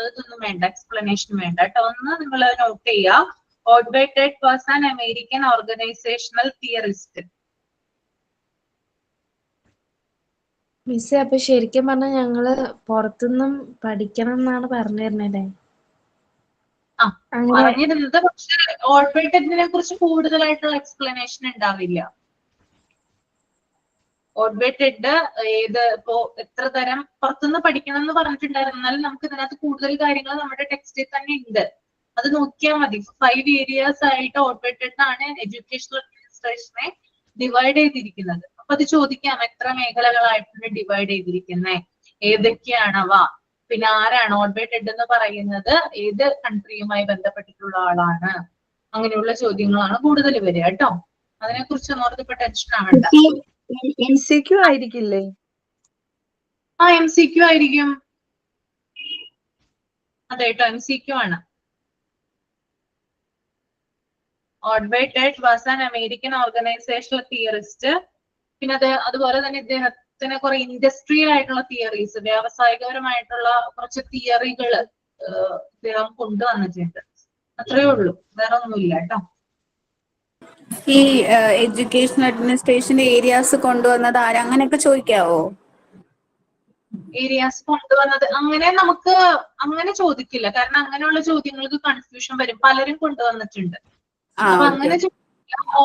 ഇതൊന്നും വേണ്ട, എക്സ്പ്ലനേഷൻ വേണ്ട കേട്ടോ. ഒന്ന് നിങ്ങൾ നോട്ട് ചെയ്യുക. Ordway Tead was an American organisational theorist. മിസ്സേ, അപ്പൊ ശരിക്കും പറഞ്ഞാൽ ഞങ്ങള് പുറത്തുനിന്നും പഠിക്കണം എന്നാണ് പറഞ്ഞിരുന്നല്ലേ? പറഞ്ഞിരുന്നത്, പക്ഷെ ഓഡ്വേറ്റഡിനെ കുറിച്ച് കൂടുതലായിട്ടുള്ള എക്സ്പ്ലനേഷൻ ഉണ്ടാവില്ല. ഓഡ്വേറ്റഡ് ഏത് ഇപ്പോ എത്ര തരം പുറത്തുനിന്ന് പഠിക്കണം എന്ന് പറഞ്ഞിട്ടുണ്ടായിരുന്നു, എന്നാലും നമുക്ക് ഇതിനകത്ത് കൂടുതൽ കാര്യങ്ങൾ നമ്മുടെ ടെക്സ്റ്റിൽ തന്നെ ഉണ്ട്. അത് നോക്കിയാൽ മതി. 5 ഏരിയാസ് ആയിട്ട് ഓഡ്വേറ്റഡ് ആണ് എഡ്യൂക്കേഷണൽ അഡ്മിനിസ്ട്രേഷനെ ഡിവൈഡ് ചെയ്തിരിക്കുന്നത്. അപ്പൊ അത് ചോദിക്കാം, എത്ര മേഖലകളായിട്ടാണ് ഡിവൈഡ് ചെയ്തിരിക്കുന്നത്, ഏതൊക്കെയാണവ, പിന്നെ ആരാണ് ഓഡ്വേറ്റഡ് എന്ന് പറയുന്നത്, ഏത് കൺട്രിയുമായി ബന്ധപ്പെട്ടിട്ടുള്ള ആളാണ്, അങ്ങനെയുള്ള ചോദ്യങ്ങളാണ് കൂടുതൽ വരിക കേട്ടോ. അതിനെ കുറിച്ച് ഓർത്ത് ഇപ്പൊ ടെൻഷൻ ആവണ്ട. MCQ ആയിരിക്കില്ലേ? MCQ ആയിരിക്കും. അതെ കേട്ടോ, MCQ ആണ്. Ordway Tead was an American organisational theorist. പിന്നെ അതുപോലെ തന്നെ ഇദ്ദേഹത്തിന് കുറെ ഇൻഡസ്ട്രിയൽ ആയിട്ടുള്ള തിയറീസ്, വ്യാവസായികപരമായിട്ടുള്ള കുറച്ച് തിയറികൾ ഇദ്ദേഹം കൊണ്ടുവന്നിട്ടുണ്ട്. അത്രയേ ഉള്ളൂ, വേറെ ഒന്നുമില്ല കേട്ടോ. ഈ എഡ്യൂക്കേഷൻ അഡ്മിനിസ്ട്രേഷന്റെ ഏരിയാസ് കൊണ്ടുവന്നത് ആരാ, അങ്ങനെയൊക്കെ ചോദിക്കാവോ? ഏരിയാസ് കൊണ്ടുവന്നത് അങ്ങനെ നമുക്ക് അങ്ങനെ ചോദിക്കില്ല, കാരണം അങ്ങനെയുള്ള ചോദ്യങ്ങൾക്ക് കൺഫ്യൂഷൻ വരും. പലരും കൊണ്ടുവന്നിട്ടുണ്ട്. അപ്പൊ അങ്ങനെ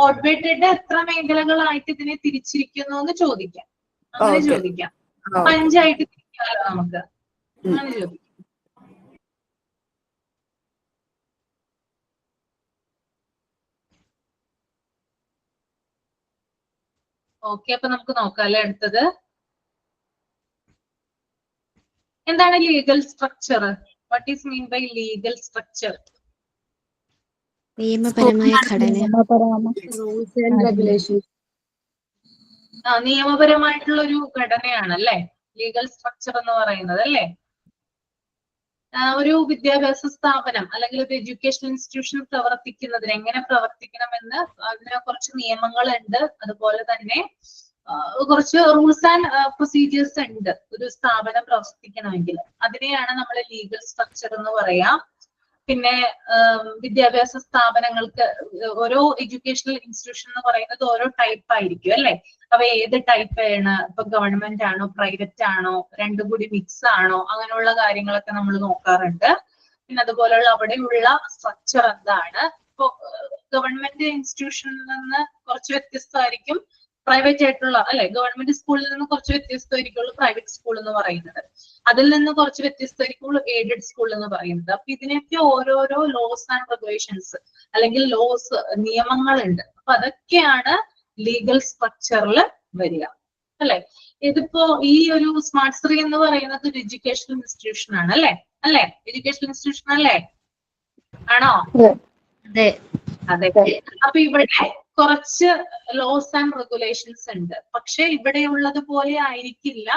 ഓഡ്വേറ്റഡ് എത്ര മേഖലകളായിട്ട് ഇതിനെ തിരിച്ചിരിക്കുന്നു എന്ന് ചോദിക്കാം. അങ്ങനെ ചോദിക്കാം. 5 ആയിട്ട് തിരിക്കാമല്ലോ നമുക്ക്, അങ്ങനെ ചോദിക്കാം. ഓക്കെ, അപ്പൊ നമുക്ക് നോക്കാം അല്ലെ അടുത്തത്. എന്താണ് legal structure? What is mean by legal structure? നിയമപരമായ ഘടന. Rules and regulations. നിയമപരമായിട്ടുള്ള ഒരു ഘടനയാണ് അല്ലെ ലീഗൽ സ്ട്രക്ചർ എന്ന് പറയുന്നത് അല്ലെ. ഒരു വിദ്യാഭ്യാസ സ്ഥാപനം അല്ലെങ്കിൽ ഒരു എഡ്യൂക്കേഷൻ ഇൻസ്റ്റിറ്റ്യൂഷൻ പ്രവർത്തിക്കുന്നതിന് എങ്ങനെ പ്രവർത്തിക്കണമെന്ന് അതിന് കുറച്ച് നിയമങ്ങളുണ്ട്. അതുപോലെ തന്നെ കുറച്ച് റൂൾസ് ആൻഡ് പ്രൊസീജിയേഴ്സ് ഉണ്ട് ഒരു സ്ഥാപനം പ്രവർത്തിക്കണമെങ്കിൽ. അതിനെയാണ് നമ്മൾ ലീഗൽ സ്ട്രക്ചർ എന്ന് പറയാം. പിന്നെ വിദ്യാഭ്യാസ സ്ഥാപനങ്ങൾക്ക് ഓരോ എഡ്യൂക്കേഷണൽ ഇൻസ്റ്റിറ്റ്യൂഷൻ എന്ന് പറയുന്നത് ഓരോ ടൈപ്പ് ആയിരിക്കും അല്ലെ. അപ്പൊ ഏത് ടൈപ്പ് ആണ്, ഇപ്പൊ ഗവൺമെന്റ് ആണോ പ്രൈവറ്റ് ആണോ രണ്ടും കൂടി മിക്സ് ആണോ, അങ്ങനെയുള്ള കാര്യങ്ങളൊക്കെ നമ്മൾ നോക്കാറുണ്ട്. പിന്നെ അതുപോലെയുള്ള അവിടെയുള്ള സ്ട്രക്ചർ എന്താണ്. ഇപ്പൊ ഗവൺമെന്റ് ഇൻസ്റ്റിറ്റ്യൂഷനിൽ നിന്ന് കുറച്ച് വ്യത്യസ്തമായിരിക്കും പ്രൈവറ്റ് ആയിട്ടുള്ള അല്ലെ. ഗവൺമെന്റ് സ്കൂളിൽ നിന്ന് കുറച്ച് വ്യത്യസ്തമായിരിക്കുള്ളൂ പ്രൈവറ്റ് സ്കൂൾ എന്ന് പറയുന്നത്. അതിൽ നിന്ന് കുറച്ച് വ്യത്യസ്തമായിരിക്കുള്ളൂ എയ്ഡഡ് സ്കൂൾ എന്ന് പറയുന്നത്. അപ്പൊ ഇതിനൊക്കെ ഓരോരോ ലോസ് ആൻഡ് റെഗുലേഷൻസ് അല്ലെങ്കിൽ ലോസ് നിയമങ്ങളുണ്ട്. അപ്പൊ അതൊക്കെയാണ് ലീഗൽ സ്ട്രക്ചറിൽ വരിക അല്ലെ. ഇതിപ്പോ ഈ ഒരു സ്മാർട്ട് ശ്രീ എന്ന് പറയുന്നത് ഒരു എഡ്യൂക്കേഷണൽ ഇൻസ്റ്റിറ്റ്യൂഷൻ ആണ് അല്ലെ. അല്ലെ, എഡ്യൂക്കേഷണൽ ഇൻസ്റ്റിറ്റ്യൂഷൻ അല്ലേ? ആണോ? അതെ. അതെ. അപ്പൊ ഇവിടെ കുറച്ച് ലോസ് ആൻഡ് റെഗുലേഷൻസ് ഉണ്ട്. പക്ഷെ ഇവിടെയുള്ളത് പോലെ ആയിരിക്കില്ല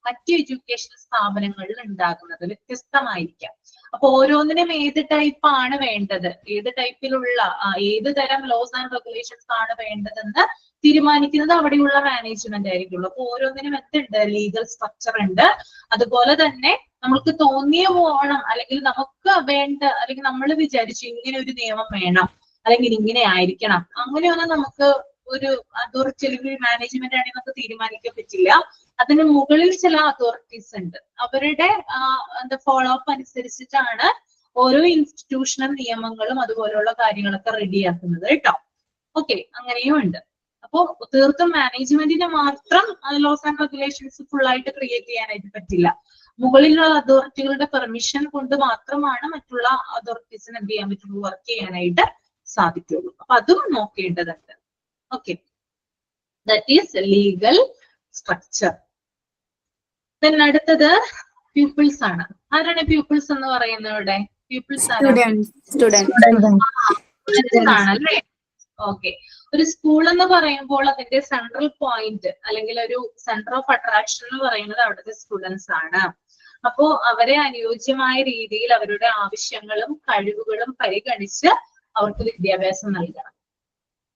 മറ്റ് എഡ്യൂക്കേഷൻ സ്ഥാപനങ്ങളിൽ ഉണ്ടാകുന്നത്, വ്യത്യസ്തമായിരിക്കാം. അപ്പൊ ഓരോന്നിനും ഏത് ടൈപ്പ് ആണ് വേണ്ടത്, ഏത് ടൈപ്പിലുള്ള ഏത് തരം ലോസ് ആൻഡ് റെഗുലേഷൻസ് ആണ് വേണ്ടതെന്ന് തീരുമാനിക്കുന്നത് അവിടെയുള്ള മാനേജ്മെന്റ് ആയിരിക്കുള്ളൂ. അപ്പൊ ഓരോന്നിനും എന്തുണ്ട്, ലീഗൽ സ്ട്രക്ചർ ഉണ്ട്. അതുപോലെ തന്നെ നമുക്ക് തോന്നിയ പോകണം അല്ലെങ്കിൽ നമുക്ക് വേണ്ട അല്ലെങ്കിൽ നമ്മൾ വിചാരിച്ചു ഇങ്ങനെ ഒരു നിയമം വേണം അല്ലെങ്കിൽ ഇങ്ങനെ ആയിരിക്കണം, അങ്ങനെയൊന്നും നമുക്ക് ഒരു അതോറിറ്റി അല്ലെങ്കിൽ മാനേജ്മെന്റ് ആണെങ്കിൽ നമുക്ക് തീരുമാനിക്കാൻ പറ്റില്ല. അതിന് മുകളിൽ ചില അതോറിറ്റീസ് ഉണ്ട്. അവരുടെ എന്താ ഫോളോ അപ്പ് അനുസരിച്ചിട്ടാണ് ഓരോ ഇൻസ്റ്റിറ്റ്യൂഷണൽ നിയമങ്ങളും അതുപോലെയുള്ള കാര്യങ്ങളൊക്കെ റെഡിയാക്കുന്നത് കേട്ടോ. ഓക്കെ, അങ്ങനെയും ഉണ്ട്. അപ്പോ തീർത്തും മാനേജ്മെന്റിന് മാത്രം ലോസ് ആൻഡ് റെഗുലേഷൻസ് ഫുൾ ആയിട്ട് ക്രിയേറ്റ് ചെയ്യാനായിട്ട് പറ്റില്ല. മുകളിലുള്ള അതോറിറ്റികളുടെ പെർമിഷൻ കൊണ്ട് മാത്രമാണ് മറ്റുള്ള അതോറിറ്റീസിന് എന്ത് ചെയ്യാൻ പറ്റുള്ളൂ, വർക്ക് ചെയ്യാനായിട്ട് സാധിക്കുള്ളൂ. അപ്പൊ അതും നോക്കേണ്ടതുണ്ട്. Okay, that is legal structure. അടുത്തത് പ്യൂപ്പിൾസ് ആണ്. ആരാണ് പ്യൂപ്പിൾസ് എന്ന് പറയുന്നത് ഇവിടെ? പ്യൂപ്പിൾസ് ആണല്ലേ. ഓക്കെ, ഒരു സ്കൂൾ എന്ന് പറയുമ്പോൾ അതിന്റെ സെൻട്രൽ പോയിന്റ് അല്ലെങ്കിൽ ഒരു സെന്റർ ഓഫ് അട്രാക്ഷൻ എന്ന് പറയുന്നത് അവിടുത്തെ സ്റ്റുഡൻസ് ആണ്. അപ്പോ അവരെ അനുയോജ്യമായ രീതിയിൽ അവരുടെ ആവശ്യങ്ങളും കഴിവുകളും പരിഗണിച്ച് അവർക്ക് വിദ്യാഭ്യാസം നൽകണം.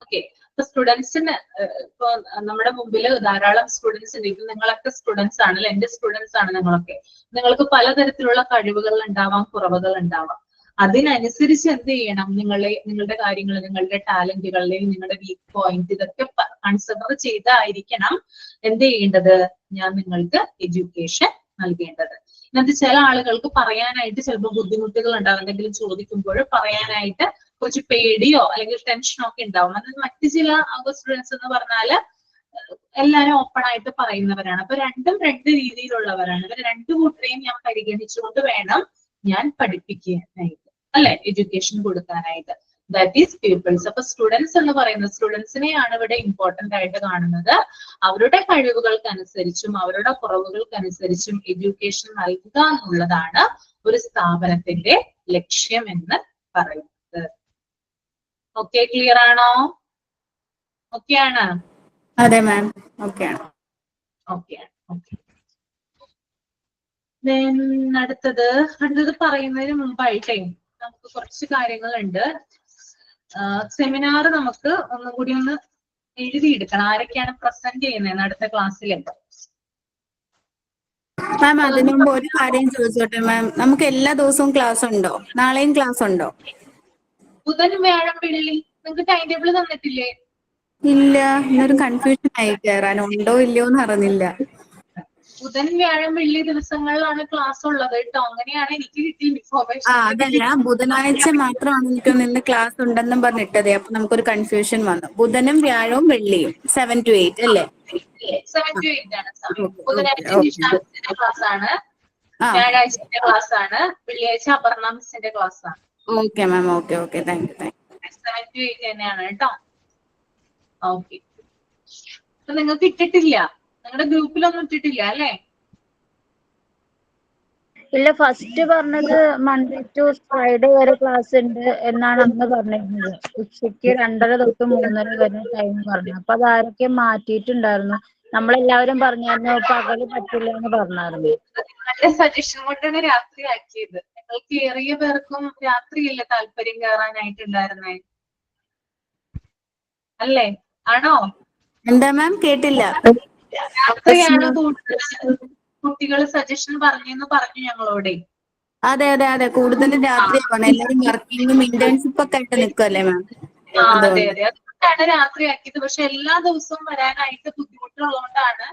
ഓക്കെ, ഇപ്പൊ സ്റ്റുഡൻസിന് ഇപ്പൊ നമ്മുടെ മുമ്പിൽ ധാരാളം സ്റ്റുഡൻസ് ഉണ്ട്. ഇപ്പൊ നിങ്ങളൊക്കെ സ്റ്റുഡൻസ് ആണല്ലോ, എന്റെ സ്റ്റുഡൻസ് ആണ് നിങ്ങളൊക്കെ. നിങ്ങൾക്ക് പലതരത്തിലുള്ള കഴിവുകൾ ഉണ്ടാവാം, കുറവുകൾ ഉണ്ടാവാം. അതിനനുസരിച്ച് എന്ത് ചെയ്യണം, നിങ്ങളുടെ കാര്യങ്ങൾ, നിങ്ങളുടെ ടാലന്റുകൾ, നിങ്ങളുടെ വീക്ക് പോയിന്റ് ഇതൊക്കെ കൺസിഡർ ചെയ്തായിരിക്കണം എന്ത് ചെയ്യേണ്ടത്, ഞാൻ നിങ്ങൾക്ക് എഡ്യൂക്കേഷൻ നൽകേണ്ടത്. ഇന്നത്തെ ചില ആളുകൾക്ക് പറയാനായിട്ട് ചിലപ്പോൾ ബുദ്ധിമുട്ടുകൾ ഉണ്ടാവും. എന്തെങ്കിലും ചോദിക്കുമ്പോൾ പറയാനായിട്ട് കുറച്ച് പേടിയോ അല്ലെങ്കിൽ ടെൻഷനോ ഒക്കെ ഉണ്ടാവും. അത് മറ്റു ചില സ്റ്റുഡൻസ് എന്ന് പറഞ്ഞാല് എല്ലാരും ഓപ്പൺ ആയിട്ട് പറയുന്നവരാണ്. അപ്പൊ രണ്ടും രണ്ട് രീതിയിലുള്ളവരാണ്. ഇവർ രണ്ടു കൂട്ടരെയും ഞാൻ പരിഗണിച്ചുകൊണ്ട് വേണം ഞാൻ പഠിപ്പിക്കാനായിട്ട് അല്ലെ, എഡ്യൂക്കേഷൻ കൊടുക്കാനായിട്ട്. That is peoples. അപ്പൊ സ്റ്റുഡൻസ് എന്ന് പറയുന്നത് സ്റ്റുഡൻസിനെയാണ് ഇവിടെ ഇമ്പോർട്ടന്റ് ആയിട്ട് കാണുന്നത്. അവരുടെ കഴിവുകൾക്കനുസരിച്ചും അവരുടെ കുറവുകൾക്കനുസരിച്ചും എഡ്യൂക്കേഷൻ നൽകുക എന്നുള്ളതാണ് ഒരു സ്ഥാപനത്തിന്റെ ലക്ഷ്യം എന്ന് പറയുന്നത്. ഓക്കെ, ക്ലിയർ ആണോ? ഓക്കെ ആണ്? അതെ മാം, ഓക്കെ ആണ്. Okay, okay. അടുത്തത് പറയുന്നതിന് മുമ്പായിട്ടേ നമുക്ക് കുറച്ച് കാര്യങ്ങളുണ്ട്. സെമിനാർ നമുക്ക് ഒന്നും കൂടി ഒന്ന് എഴുതിയെടുക്കണം. ആരൊക്കെയാണ് പ്രസന്റ് ചെയ്യുന്നത് അടുത്ത ക്ലാസ്സിൽ? മാം അതിനു മുമ്പ് ഒരു കാര്യം ചോദിച്ചോട്ടെ മാം, നമുക്ക് എല്ലാ ദിവസവും ക്ലാസ് ഉണ്ടോ? നാളെയും ക്ലാസ് ഉണ്ടോ? ബുധൻ, വ്യാഴം, വെള്ളി നിങ്ങൾക്ക് ടൈം ടേബിൾ തന്നിട്ടില്ലേ? ഇല്ല, ഇന്നൊരു കൺഫ്യൂഷൻ ആയി കയറാൻ ഉണ്ടോ ഇല്ലയോ എന്ന് അറിഞ്ഞില്ല. ബുധൻ, വ്യാഴം, വെള്ളി ദിവസങ്ങളിലാണ് ക്ലാസ് ഉള്ളത് കേട്ടോ. അങ്ങനെയാണ് എനിക്ക് കിട്ടിയ ഇൻഫോർമേഷൻ. അതല്ല, ബുധനാഴ്ച മാത്രമാണ് എനിക്ക് ഇന്ന് ക്ലാസ് ഉണ്ടെന്നും പറഞ്ഞിട്ടതേ. അപ്പൊ നമുക്കൊരു കൺഫ്യൂഷൻ വന്നു. ബുധനും വ്യാഴവും വെള്ളിയും 7 to 8 അല്ലേ? 7 to 8 ആണ് സമയം. ബുധനാഴ്ച നിഷാന്തിന്റെ ക്ലാസ് ആണ്, വ്യാഴാഴ്ചന്റെ ക്ലാസ് ആണ്, വെള്ളിയാഴ്ച അപർണ മിസ്സിന്റെ ക്ലാസ് ആണ്. Okay ma'am, okay okay, thank U. 7 to 8 തന്നെയാണ് കേട്ടോ. ഓക്കെ, അപ്പൊ നിങ്ങൾക്ക് ഇട്ടിട്ടില്ല, നിങ്ങളുടെ ഗ്രൂപ്പിലൊന്നും ഇട്ടിട്ടില്ല അല്ലേ? ഇല്ല, ഫസ്റ്റ് പറഞ്ഞത് മൺഡേ ടു ഫ്രൈഡേ വരെ ക്ലാസ് ഉണ്ട് എന്നാണ് അന്ന് പറഞ്ഞിരുന്നത്. ഉച്ചയ്ക്ക് 2:30 തൊട്ട് 3:30 വരെ ടൈം പറഞ്ഞു. അപ്പൊ അത് ആരൊക്കെ മാറ്റിയിട്ടുണ്ടായിരുന്നു. നമ്മളെല്ലാവരും പറഞ്ഞായിരുന്നു പകല് പറ്റില്ല എന്ന് പറഞ്ഞായിരുന്നു. നിങ്ങളുടെ സജഷൻ കൊണ്ടാണ് രാത്രി ആക്കിയത്. നിങ്ങൾക്ക് ഏറിയ പേർക്കും രാത്രിയല്ല താല്പര്യം കയറാനായിട്ടുണ്ടായിരുന്നേ, അല്ലേ? ആണോ? എന്താ മാം? കേട്ടില്ല. രാത്രിയാണ് കുട്ടികൾ സജഷൻ പറഞ്ഞെന്ന് പറഞ്ഞു ഞങ്ങളോട്. അതെ അതെ അതെ, കൂടുതലും രാത്രിയാണ്. എല്ലാരും വർക്കിങ്ങും ഇന്റേൺഷിപ്പ് ഒക്കെ ആയിട്ട് നിൽക്കുമല്ലേ മാം? അതെ അതെ, അതുകൊണ്ടാണ് രാത്രിയാക്കിയത്. പക്ഷെ എല്ലാ ദിവസവും വരാനായിട്ട് ബുദ്ധിമുട്ടുള്ളതുകൊണ്ടാണ്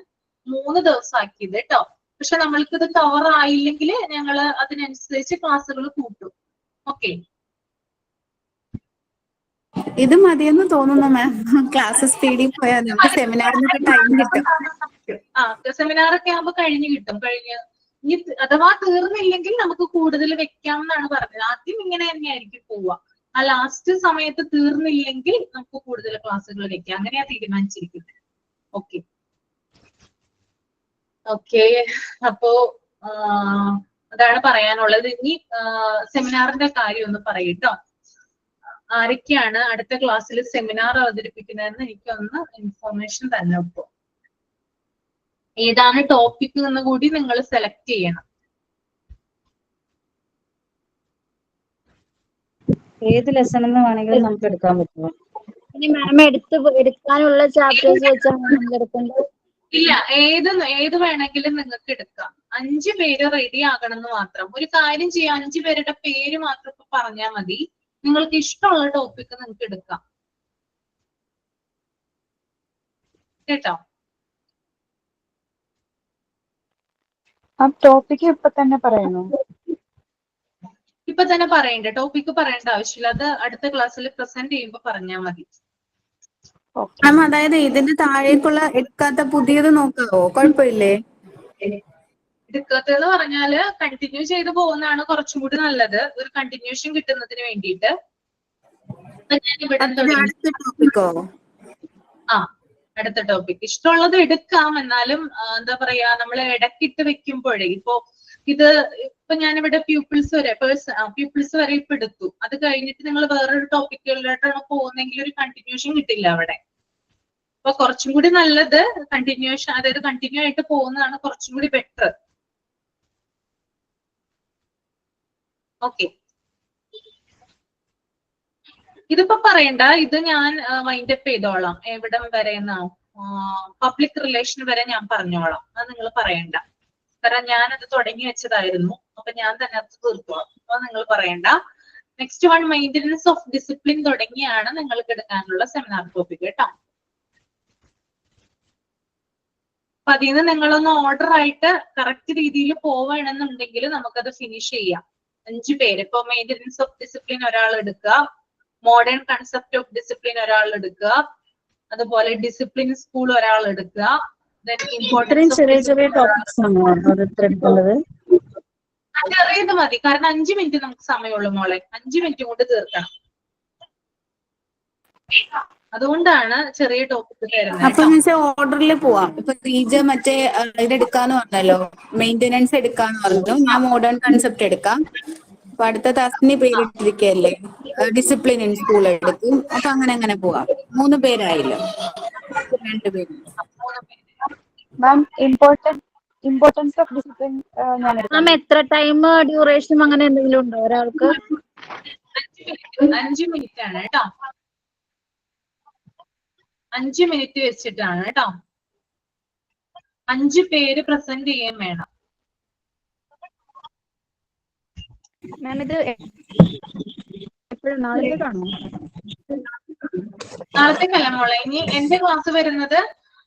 3 ദിവസം ആക്കിയത് കേട്ടോ. പക്ഷെ നമ്മൾക്കിത് കവർ ആയില്ലെങ്കിൽ ഞങ്ങൾ അതിനനുസരിച്ച് ക്ലാസ്സുകൾ കൂട്ടും. ഓക്കെ, ഇത് മതിയെന്ന് തോന്നുന്നു മാം. ക്ലാസ് സ്പീഡിൽ പോയാൽ നമുക്ക് സെമിനാറിനൊക്കെ ടൈം കിട്ടും. സെമിനാറൊക്കെ ആകുമ്പോൾ കഴിഞ്ഞ് കിട്ടും. ഇനി അഥവാ തീർന്നില്ലെങ്കിൽ നമുക്ക് കൂടുതൽ വെക്കാം എന്നാണ് പറഞ്ഞത്. ആദ്യം ഇങ്ങനെ തന്നെയായിരിക്കും പോവുക. ആ ലാസ്റ്റ് സമയത്ത് തീർന്നില്ലെങ്കിൽ നമുക്ക് കൂടുതൽ ക്ലാസ്സുകൾ വെക്കാം. അങ്ങനെയാ തീരുമാനിച്ചിരിക്കുന്നത്. ഓക്കെ ഓക്കെ, അപ്പോ അതാണ് പറയാനുള്ളത്. ഇനി സെമിനാറിന്റെ കാര്യം ഒന്ന് പറയട്ടോ. ആരൊക്കെയാണ് അടുത്ത ക്ലാസ്സിൽ സെമിനാർ അവതരിപ്പിക്കുന്നതെന്ന് എനിക്കൊന്ന് ഇൻഫോർമേഷൻ തന്നെ. ഇപ്പോ ഏതാണ് ടോപ്പിക് എന്ന് കൂടി നിങ്ങൾ സെലക്ട് ചെയ്യണം. ഏത് ലെസൺ എന്ന് വേണമെങ്കിലും നമുക്ക് എടുക്കാൻ പറ്റുമോ? ഇനി മാം എടുക്കാനുള്ള ചാപ്റ്റേഴ്സ് വെച്ചാണ് നമ്മൾ എടുക്കേണ്ടത്. ഇല്ല, ഏത് വേണമെങ്കിലും നിങ്ങൾക്ക് എടുക്കാം. 5 പേര് റെഡി ആകണം എന്ന് മാത്രം. ഒരു കാര്യം ചെയ്യാം, 5 പേരുടെ പേര് മാത്രം ഇപ്പൊ പറഞ്ഞാൽ മതി. നിങ്ങൾക്ക് ഇഷ്ടമുള്ള ടോപ്പിക് നിങ്ങൾക്ക് എടുക്കാം കേട്ടോ. ആ ടോപ്പിക് ഇപ്പൊ തന്നെ പറയണോ? ഇപ്പൊ തന്നെ പറയണ്ട, ടോപ്പിക് പറയേണ്ട ആവശ്യമില്ല. അത് അടുത്ത ക്ലാസ്സിൽ പ്രസന്റ് ചെയ്യുമ്പോൾ പറഞ്ഞാൽ മതി. മാം, അതായത് ഇതിന്റെ താഴേക്കുള്ള എടുക്കാത്ത പുതിയത് നോക്കാവോ? കുഴപ്പമില്ലേ? എടുക്കാത്തതെന്ന് പറഞ്ഞാല് കണ്ടിന്യൂ ചെയ്ത് പോകുന്നതാണ് കുറച്ചും കൂടി നല്ലത്, ഒരു കണ്ടിന്യൂഷൻ കിട്ടുന്നതിന് വേണ്ടിയിട്ട്. അടുത്ത ടോപ്പിക്കോ? അടുത്ത ടോപ്പിക് ഇഷ്ടമുള്ളത് എടുക്കാം. എന്നാലും എന്താ പറയാ, നമ്മൾ ഇടക്കിട്ട് വെക്കുമ്പോഴേ, ഇപ്പൊ ഞാനിവിടെ പ്യൂപ്പിൾസ് വരെ ഇപ്പൊ എടുത്തു. അത് കഴിഞ്ഞിട്ട് നിങ്ങൾ വേറൊരു ടോപ്പിക്കുകളിലോട്ടാണ് പോകുന്നെങ്കിൽ ഒരു കണ്ടിന്യൂഷൻ കിട്ടില്ല അവിടെ. അപ്പൊ കുറച്ചും കൂടി നല്ലത് കണ്ടിന്യൂഷൻ, അതായത് കണ്ടിന്യൂ ആയിട്ട് പോകുന്നതാണ് കുറച്ചും കൂടി ബെറ്റർ. ഓക്കെ, ഇതിപ്പോ പറയണ്ട, ഇത് ഞാൻ വൈൻഡ് അപ്പ് ചെയ്തോളാം. എവിടം വരെ പബ്ലിക് റിലേഷൻ വരെ ഞാൻ പറഞ്ഞോളാം. അത് നിങ്ങൾ പറയണ്ട, കാരണം ഞാനത് തുടങ്ങി വെച്ചതായിരുന്നു. അപ്പൊ ഞാൻ തന്നെ അത് തീർത്തോളാം. അപ്പൊ നിങ്ങൾ പറയണ്ട. Next one maintenance of discipline തുടങ്ങിയാണ് നിങ്ങൾക്ക് എടുക്കാനുള്ള സെമിനാർ ടോപ്പിക് കേട്ടോ. അപ്പൊ അതിൽ നിന്ന് നിങ്ങളൊന്ന് ഓർഡർ ആയിട്ട് കറക്റ്റ് രീതിയിൽ പോവുകയാണെന്നുണ്ടെങ്കിൽ നമുക്കത് ഫിനിഷ് ചെയ്യാം. 5 പേര് ഇപ്പൊ മെയിൻ്റനൻസ് ഓഫ് ഡിസിപ്ലിൻ ഒരാൾ എടുക്കുക, മോഡേൺ കൺസെപ്റ്റ് ഓഫ് ഡിസിപ്ലിൻ ഒരാൾ എടുക്കുക, അതുപോലെ ഡിസിപ്ലിൻ സ്കൂൾ ഒരാൾ എടുക്കുക. ചെറിയ ടോപ്പിക്സ് ആണോ എടുക്കേണ്ടത്? ചെറിയത് മതി, കാരണം 5 മിനിറ്റ് നമുക്ക് സമയമുള്ളൂ മോളെ. 5 മിനിറ്റ് കൊണ്ട് തീർക്കണം. അതുകൊണ്ടാണ് ചെറിയ ടോപ്പിക് തരുന്നത്. അപ്പൊ ഓർഡറിൽ പോവാം. ഇപ്പൊ റീജ മറ്റേ ഇതെടുക്കാന്ന് പറഞ്ഞല്ലോ, മെയിന്റനൻസ് എടുക്കാന്ന് പറഞ്ഞു. ഞാൻ മോഡേൺ കൺസെപ്റ്റ് എടുക്കാം. അപ്പൊ അടുത്ത ടാസ്കിന് പേരിട്ടിരിക്കല്ലേ, ഡിസിപ്ലിൻ ഇൻ സ്കൂൾ എടുക്കും. അപ്പൊ അങ്ങനെ പോവാം. 3 പേരായില്ലോ, 2 പേര്. മാം, ഇമ്പോർട്ടൻസ് ഓഫ് ഡിസിപ്ലിൻ മാം എത്ര ടൈം ഡ്യൂറേഷൻ അങ്ങനെ എന്തെങ്കിലും ഉണ്ടോ ഒരാൾക്ക്? 5 മിനിറ്റ് ആണ് കേട്ടോ. 5 മിനിറ്റ് വെച്ചിട്ടാണ് കേട്ടോ. 5 പേര് പ്രസന്റ് ചെയ്യാൻ വേണം. മാം, ഇത് എപ്പോഴും നാളത്തേക്കാണോ? നാളത്തേക്കല്ല മോളെ. ഇനി എന്റെ ക്ലാസ് വരുന്നത്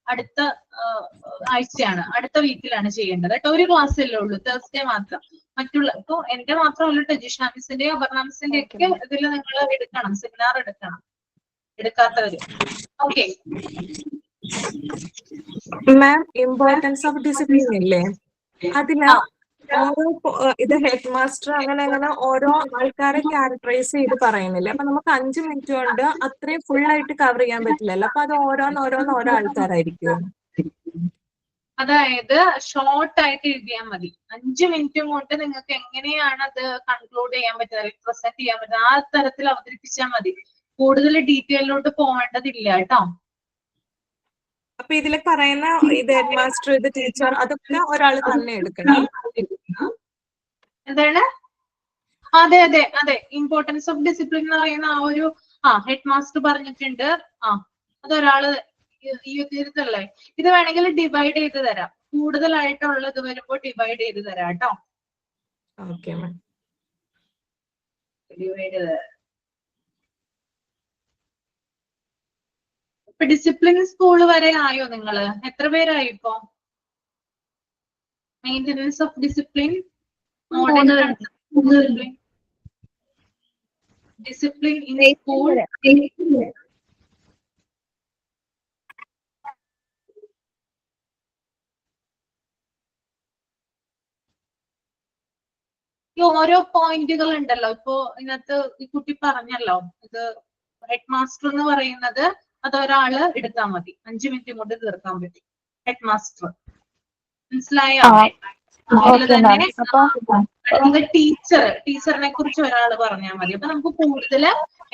അടുത്ത ആഴ്ചയാണ്, അടുത്ത വീക്കിലാണ് ചെയ്യേണ്ടത് കേട്ടോ. ഒരു ക്ലാസ് അല്ലേ ഉള്ളൂ, തേഴ്സ്ഡേ മാത്രം. മറ്റുള്ള ഇപ്പൊ എന്റെ മാത്രമല്ല, ടെജിഷ മിസ്സിന്റെയോ അപർണ മിസ്സിന്റെ ഒക്കെ ഇതിൽ നിങ്ങൾ എടുക്കണം, സെമിനാർ എടുക്കണം, എടുക്കാത്തവര്. Okay ma'am, importance of discipline ഇല്ലേ, അതില് ഓരോ ഇത് ഹെഡ് മാസ്റ്റർ അങ്ങനെ ഓരോ ആൾക്കാരെ ക്യാരക്ടറൈസ് ചെയ്ത് പറയുന്നില്ല. അപ്പൊ നമുക്ക് 5 മിനിറ്റ് കൊണ്ട് അത്രയും ഫുൾ ആയിട്ട് കവർ ചെയ്യാൻ പറ്റില്ലല്ലോ. അപ്പൊ അത് ഓരോ ആൾക്കാരായിരിക്കും. അതായത് ഷോർട്ട് ആയിട്ട് എഴുതിയാൽ മതി. 5 മിനിറ്റ് കൊണ്ട് നിങ്ങൾക്ക് എങ്ങനെയാണ് അത് കൺക്ലൂഡ് ചെയ്യാൻ പറ്റുക, അല്ലെങ്കിൽ പ്രസന്റ് ചെയ്യാൻ പറ്റുക, ആ തരത്തിൽ അവതരിപ്പിച്ചാൽ മതി. കൂടുതൽ ഡീറ്റെയിലോട്ട് പോവേണ്ടതില്ല കേട്ടോ. അപ്പൊ ഇതിൽ പറയുന്ന ഇത് ഹെഡ് മാസ്റ്റർ, ഇത് ടീച്ചർ, അതൊക്കെ ഒരാൾ തന്നെ എടുക്കണം. എന്താണ്? അതെ അതെ അതെ, ഇമ്പോർട്ടൻസ് ഓഫ് ഡിസിപ്ലിൻ എന്ന് പറയുന്ന ആ ഒരു ഹെഡ് മാസ്റ്റർ പറഞ്ഞിട്ടുണ്ട്. അതൊരാള് ഈ ഇതല്ലേ. ഇത് വേണമെങ്കിൽ ഡിവൈഡ് ചെയ്ത് തരാം. കൂടുതലായിട്ടുള്ളത് വരുമ്പോ ഡിവൈഡ് ചെയ്ത് തരാം കേട്ടോ. ഓക്കെ മാം. ഡിവൈഡ് ചെയ്ത് തരാം. ഇപ്പൊ ഡിസിപ്ലിൻ സ്കൂൾ വരെ ആയോ നിങ്ങള്? എത്ര പേരായി ഇപ്പോ? Maintenance of discipline, discipline in school. ഈ ഓരോ പോയിന്റുകൾ ഉണ്ടല്ലോ. ഇപ്പോ ഇതിനകത്ത് ഈ കുട്ടി പറഞ്ഞല്ലോ, ഇത് ഹെഡ് മാസ്റ്റർ എന്ന് പറയുന്നത് അതൊരാള് എടുത്താൽ മതി. 5 മിനിറ്റ് കൊണ്ട് തീർക്കാൻ പറ്റും. ഹെഡ് മാസ്റ്റർ മനസ്സിലായോ? അതുപോലെ തന്നെ ടീച്ചറിനെ കുറിച്ച് ഒരാൾ പറഞ്ഞാൽ മതി. അപ്പൊ നമുക്ക് കൂടുതൽ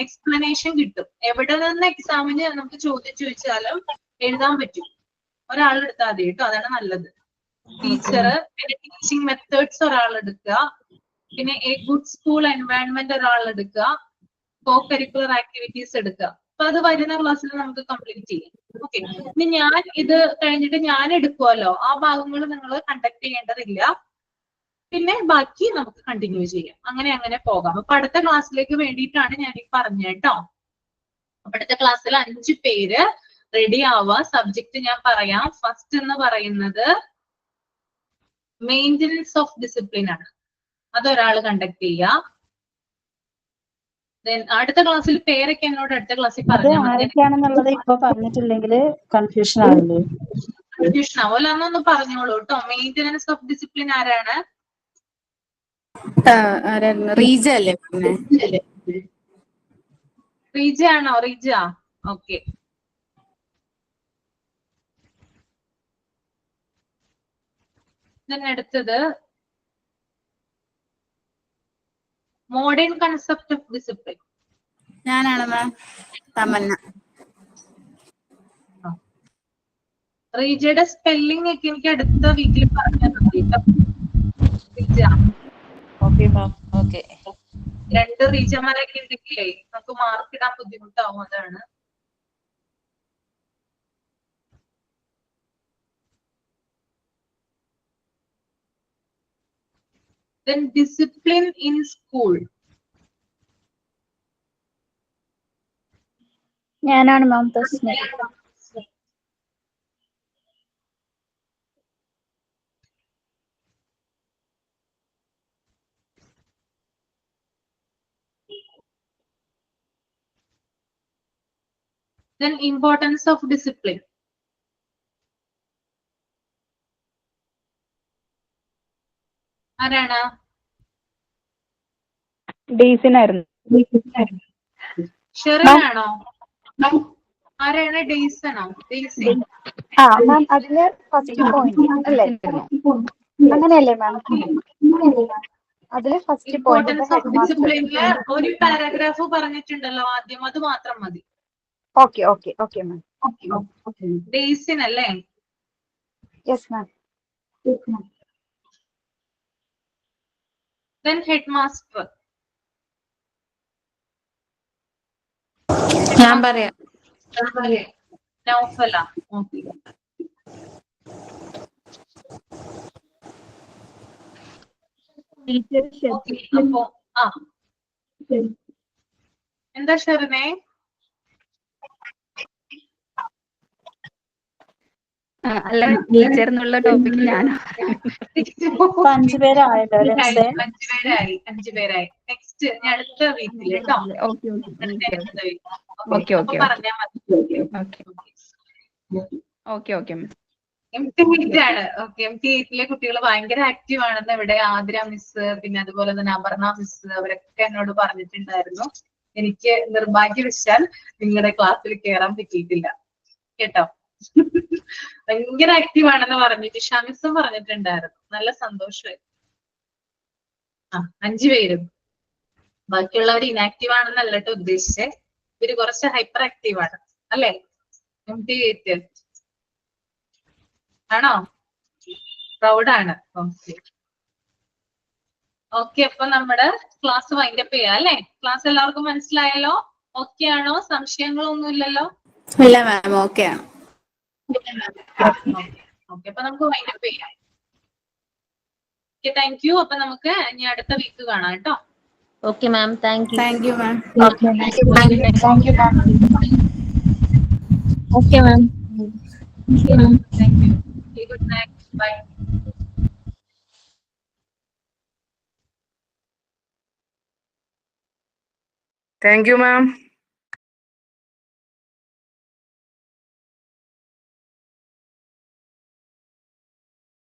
എക്സ്പ്ലനേഷൻ കിട്ടും. എവിടെ നിന്ന് എക്സാമിന് നമുക്ക് ചോദിച്ചാലും എഴുതാൻ പറ്റും. ഒരാൾ എടുത്താൽ മതി കേട്ടോ, അതാണ് നല്ലത്. ടീച്ചർ, പിന്നെ ടീച്ചിങ് മെത്തേഡ്സ് ഒരാൾ എടുക്കുക, പിന്നെ എ ഗുഡ് സ്കൂൾ എൻവയൺമെന്റ് ഒരാൾ എടുക്കുക, കോ കരിക്കുലർ ആക്ടിവിറ്റീസ് എടുക്കുക. അപ്പൊ അത് വരുന്ന ക്ലാസ്സിൽ നമുക്ക് കംപ്ലീറ്റ് ചെയ്യാം. ഓക്കെ. ഇനി ഞാൻ ഇത് കഴിഞ്ഞിട്ട് ഞാൻ എടുക്കുമല്ലോ, ആ ഭാഗങ്ങൾ നിങ്ങൾ കണ്ടക്ട് ചെയ്യേണ്ടതില്ല. പിന്നെ ബാക്കി നമുക്ക് കണ്ടിന്യൂ ചെയ്യാം. അങ്ങനെ പോകാം. അപ്പൊ അടുത്ത ക്ലാസ്സിലേക്ക് വേണ്ടിയിട്ടാണ് ഞാൻ ഈ പറഞ്ഞത് കേട്ടോ. അപ്പൊ അടുത്ത ക്ലാസ്സിൽ 5 പേര് റെഡി ആവുക. സബ്ജക്ട് ഞാൻ പറയാം. ഫസ്റ്റ് എന്ന് പറയുന്നത് മെയിൻ്റനൻസ് ഓഫ് ഡിസിപ്ലിൻ ആണ്. അതൊരാൾ കണ്ടക്ട് ചെയ്യുക. അടുത്ത ക്ലാസ്സിൽ പേരൊക്കെ എന്നോട് അടുത്ത ക്ലാസ്സിൽ ആരൊക്കെയാണെന്നുള്ളത് ഇപ്പൊ പറഞ്ഞിട്ടില്ലെങ്കിൽ കൺഫ്യൂഷൻ ആവില്ലേ? കൺഫ്യൂഷൻ ആവുമല്ലോ, അന്നൊന്ന് പറഞ്ഞോളൂ കേട്ടോ. മെയിൻ്റനൻസ് ഓഫ് ഡിസിപ്ലിൻ ആരാണ്? റീജ അല്ലേ? റീജ ആണോ? റീജ, ഓക്കെ. അടുത്തത് മോഡേൺ കൺസെപ്റ്റ് ഓഫ് ഡിസിപ്ലിൻ. ഞാനാണ് മാം, തമന്ന. റീജയുടെ സ്പെല്ലിംഗ് ഒക്കെ എനിക്ക് അടുത്ത വീക്കിൽ പറഞ്ഞാൽ മതി. Reeja, okay ma'am. ഓക്കെ. 2 റീജമാരൊക്കെ ഉണ്ടെങ്കിലേ നമുക്ക് മാർക്ക് ഇടാൻ ബുദ്ധിമുട്ടാവും. അതാണ്. Then discipline in school. ഞാനാണ് മാം. പ്രശ്നം Then importance of discipline. ആരാണ്? ഡീസിനായിരുന്നു. ഷെറിനാണോ? ആരാണ്? ഡെയ്സണോ? ഡെയ്സി. മാം അതില് ഫസ്റ്റ് പോയിന്റ് അല്ലേ? അങ്ങനെയല്ലേ മാം? അതില് ഫസ്റ്റ് പോയിന്റ് ഇമ്പോർട്ടൻസ് ഓഫ് ഡിസിപ്ലിനില് ഒരു പാരാഗ്രാഫ് പറഞ്ഞിട്ടുണ്ടല്ലോ ആദ്യം, അത് മാത്രം മതി. Okay okay okay ma'am. ഡെയ്സിനല്ലേ? Yes ma'am. Then headmaster. ഞാൻ പറയാം. നൗഫല. ഓക്കെ. അപ്പോ എന്താ ഷെറിനെ? അല്ല, ടീച്ചർ എന്നുള്ള ടോപ്പിക് ഞാനോ? 5 പേരായല്ലോ. 5 പേരായി. നെക്സ്റ്റ് അടുത്ത വീക്കിൽ കേട്ടോ. പറഞ്ഞാൽ മതി. MT8 ആണ്. ഓക്കെ. MT8 കുട്ടികൾ ഭയങ്കര ആക്റ്റീവ് ആണെന്ന് ഇവിടെ ആതിര മിസ്, പിന്നെ അതുപോലെ തന്നെ അപർണ മിസ്, അവരൊക്കെ എന്നോട് പറഞ്ഞിട്ടുണ്ടായിരുന്നു. എനിക്ക് നിർഭാഗ്യവശാൽ നിങ്ങളുടെ ക്ലാസ്സിൽ കയറാൻ പറ്റിയിട്ടില്ല കേട്ടോ. ഭയങ്കര ആക്റ്റീവ് ആണെന്ന് പറഞ്ഞിട്ട് ഷമിസും പറഞ്ഞിട്ടുണ്ടായിരുന്നു. നല്ല സന്തോഷമായി. 5 പേരും. ബാക്കിയുള്ളവർ ഇനാക്റ്റീവ് ആണെന്നല്ല കേട്ടോ ഉദ്ദേശിച്ചേ. ഇവര് കുറച്ച് ഹൈപ്പർ ആക്റ്റീവ് ആണ് അല്ലേ? ആണോ? പ്രൗഡാണ്. ഓക്കെ, അപ്പൊ നമ്മുടെ ക്ലാസ് വൈൻഡപ്പ് ചെയ്യാം അല്ലേ? ക്ലാസ് എല്ലാവർക്കും മനസ്സിലായല്ലോ? ഓക്കെ ആണോ? സംശയങ്ങളൊന്നും ഇല്ലല്ലോ? ഇല്ല മാം, ഓക്കെ ആണ്. ഓക്കെ, അപ്പൊ നമുക്ക് വൈൻഡപ്പ് ചെയ്യാം. Okay, thank you. അപ്പൊ നമുക്ക് ഇനി അടുത്ത വീക്ക് കാണാം കേട്ടോ. Okay ma'am, thank you. Thank you ma'am. Okay ma'am. Thank you. Good night. Bye. Thank you ma'am.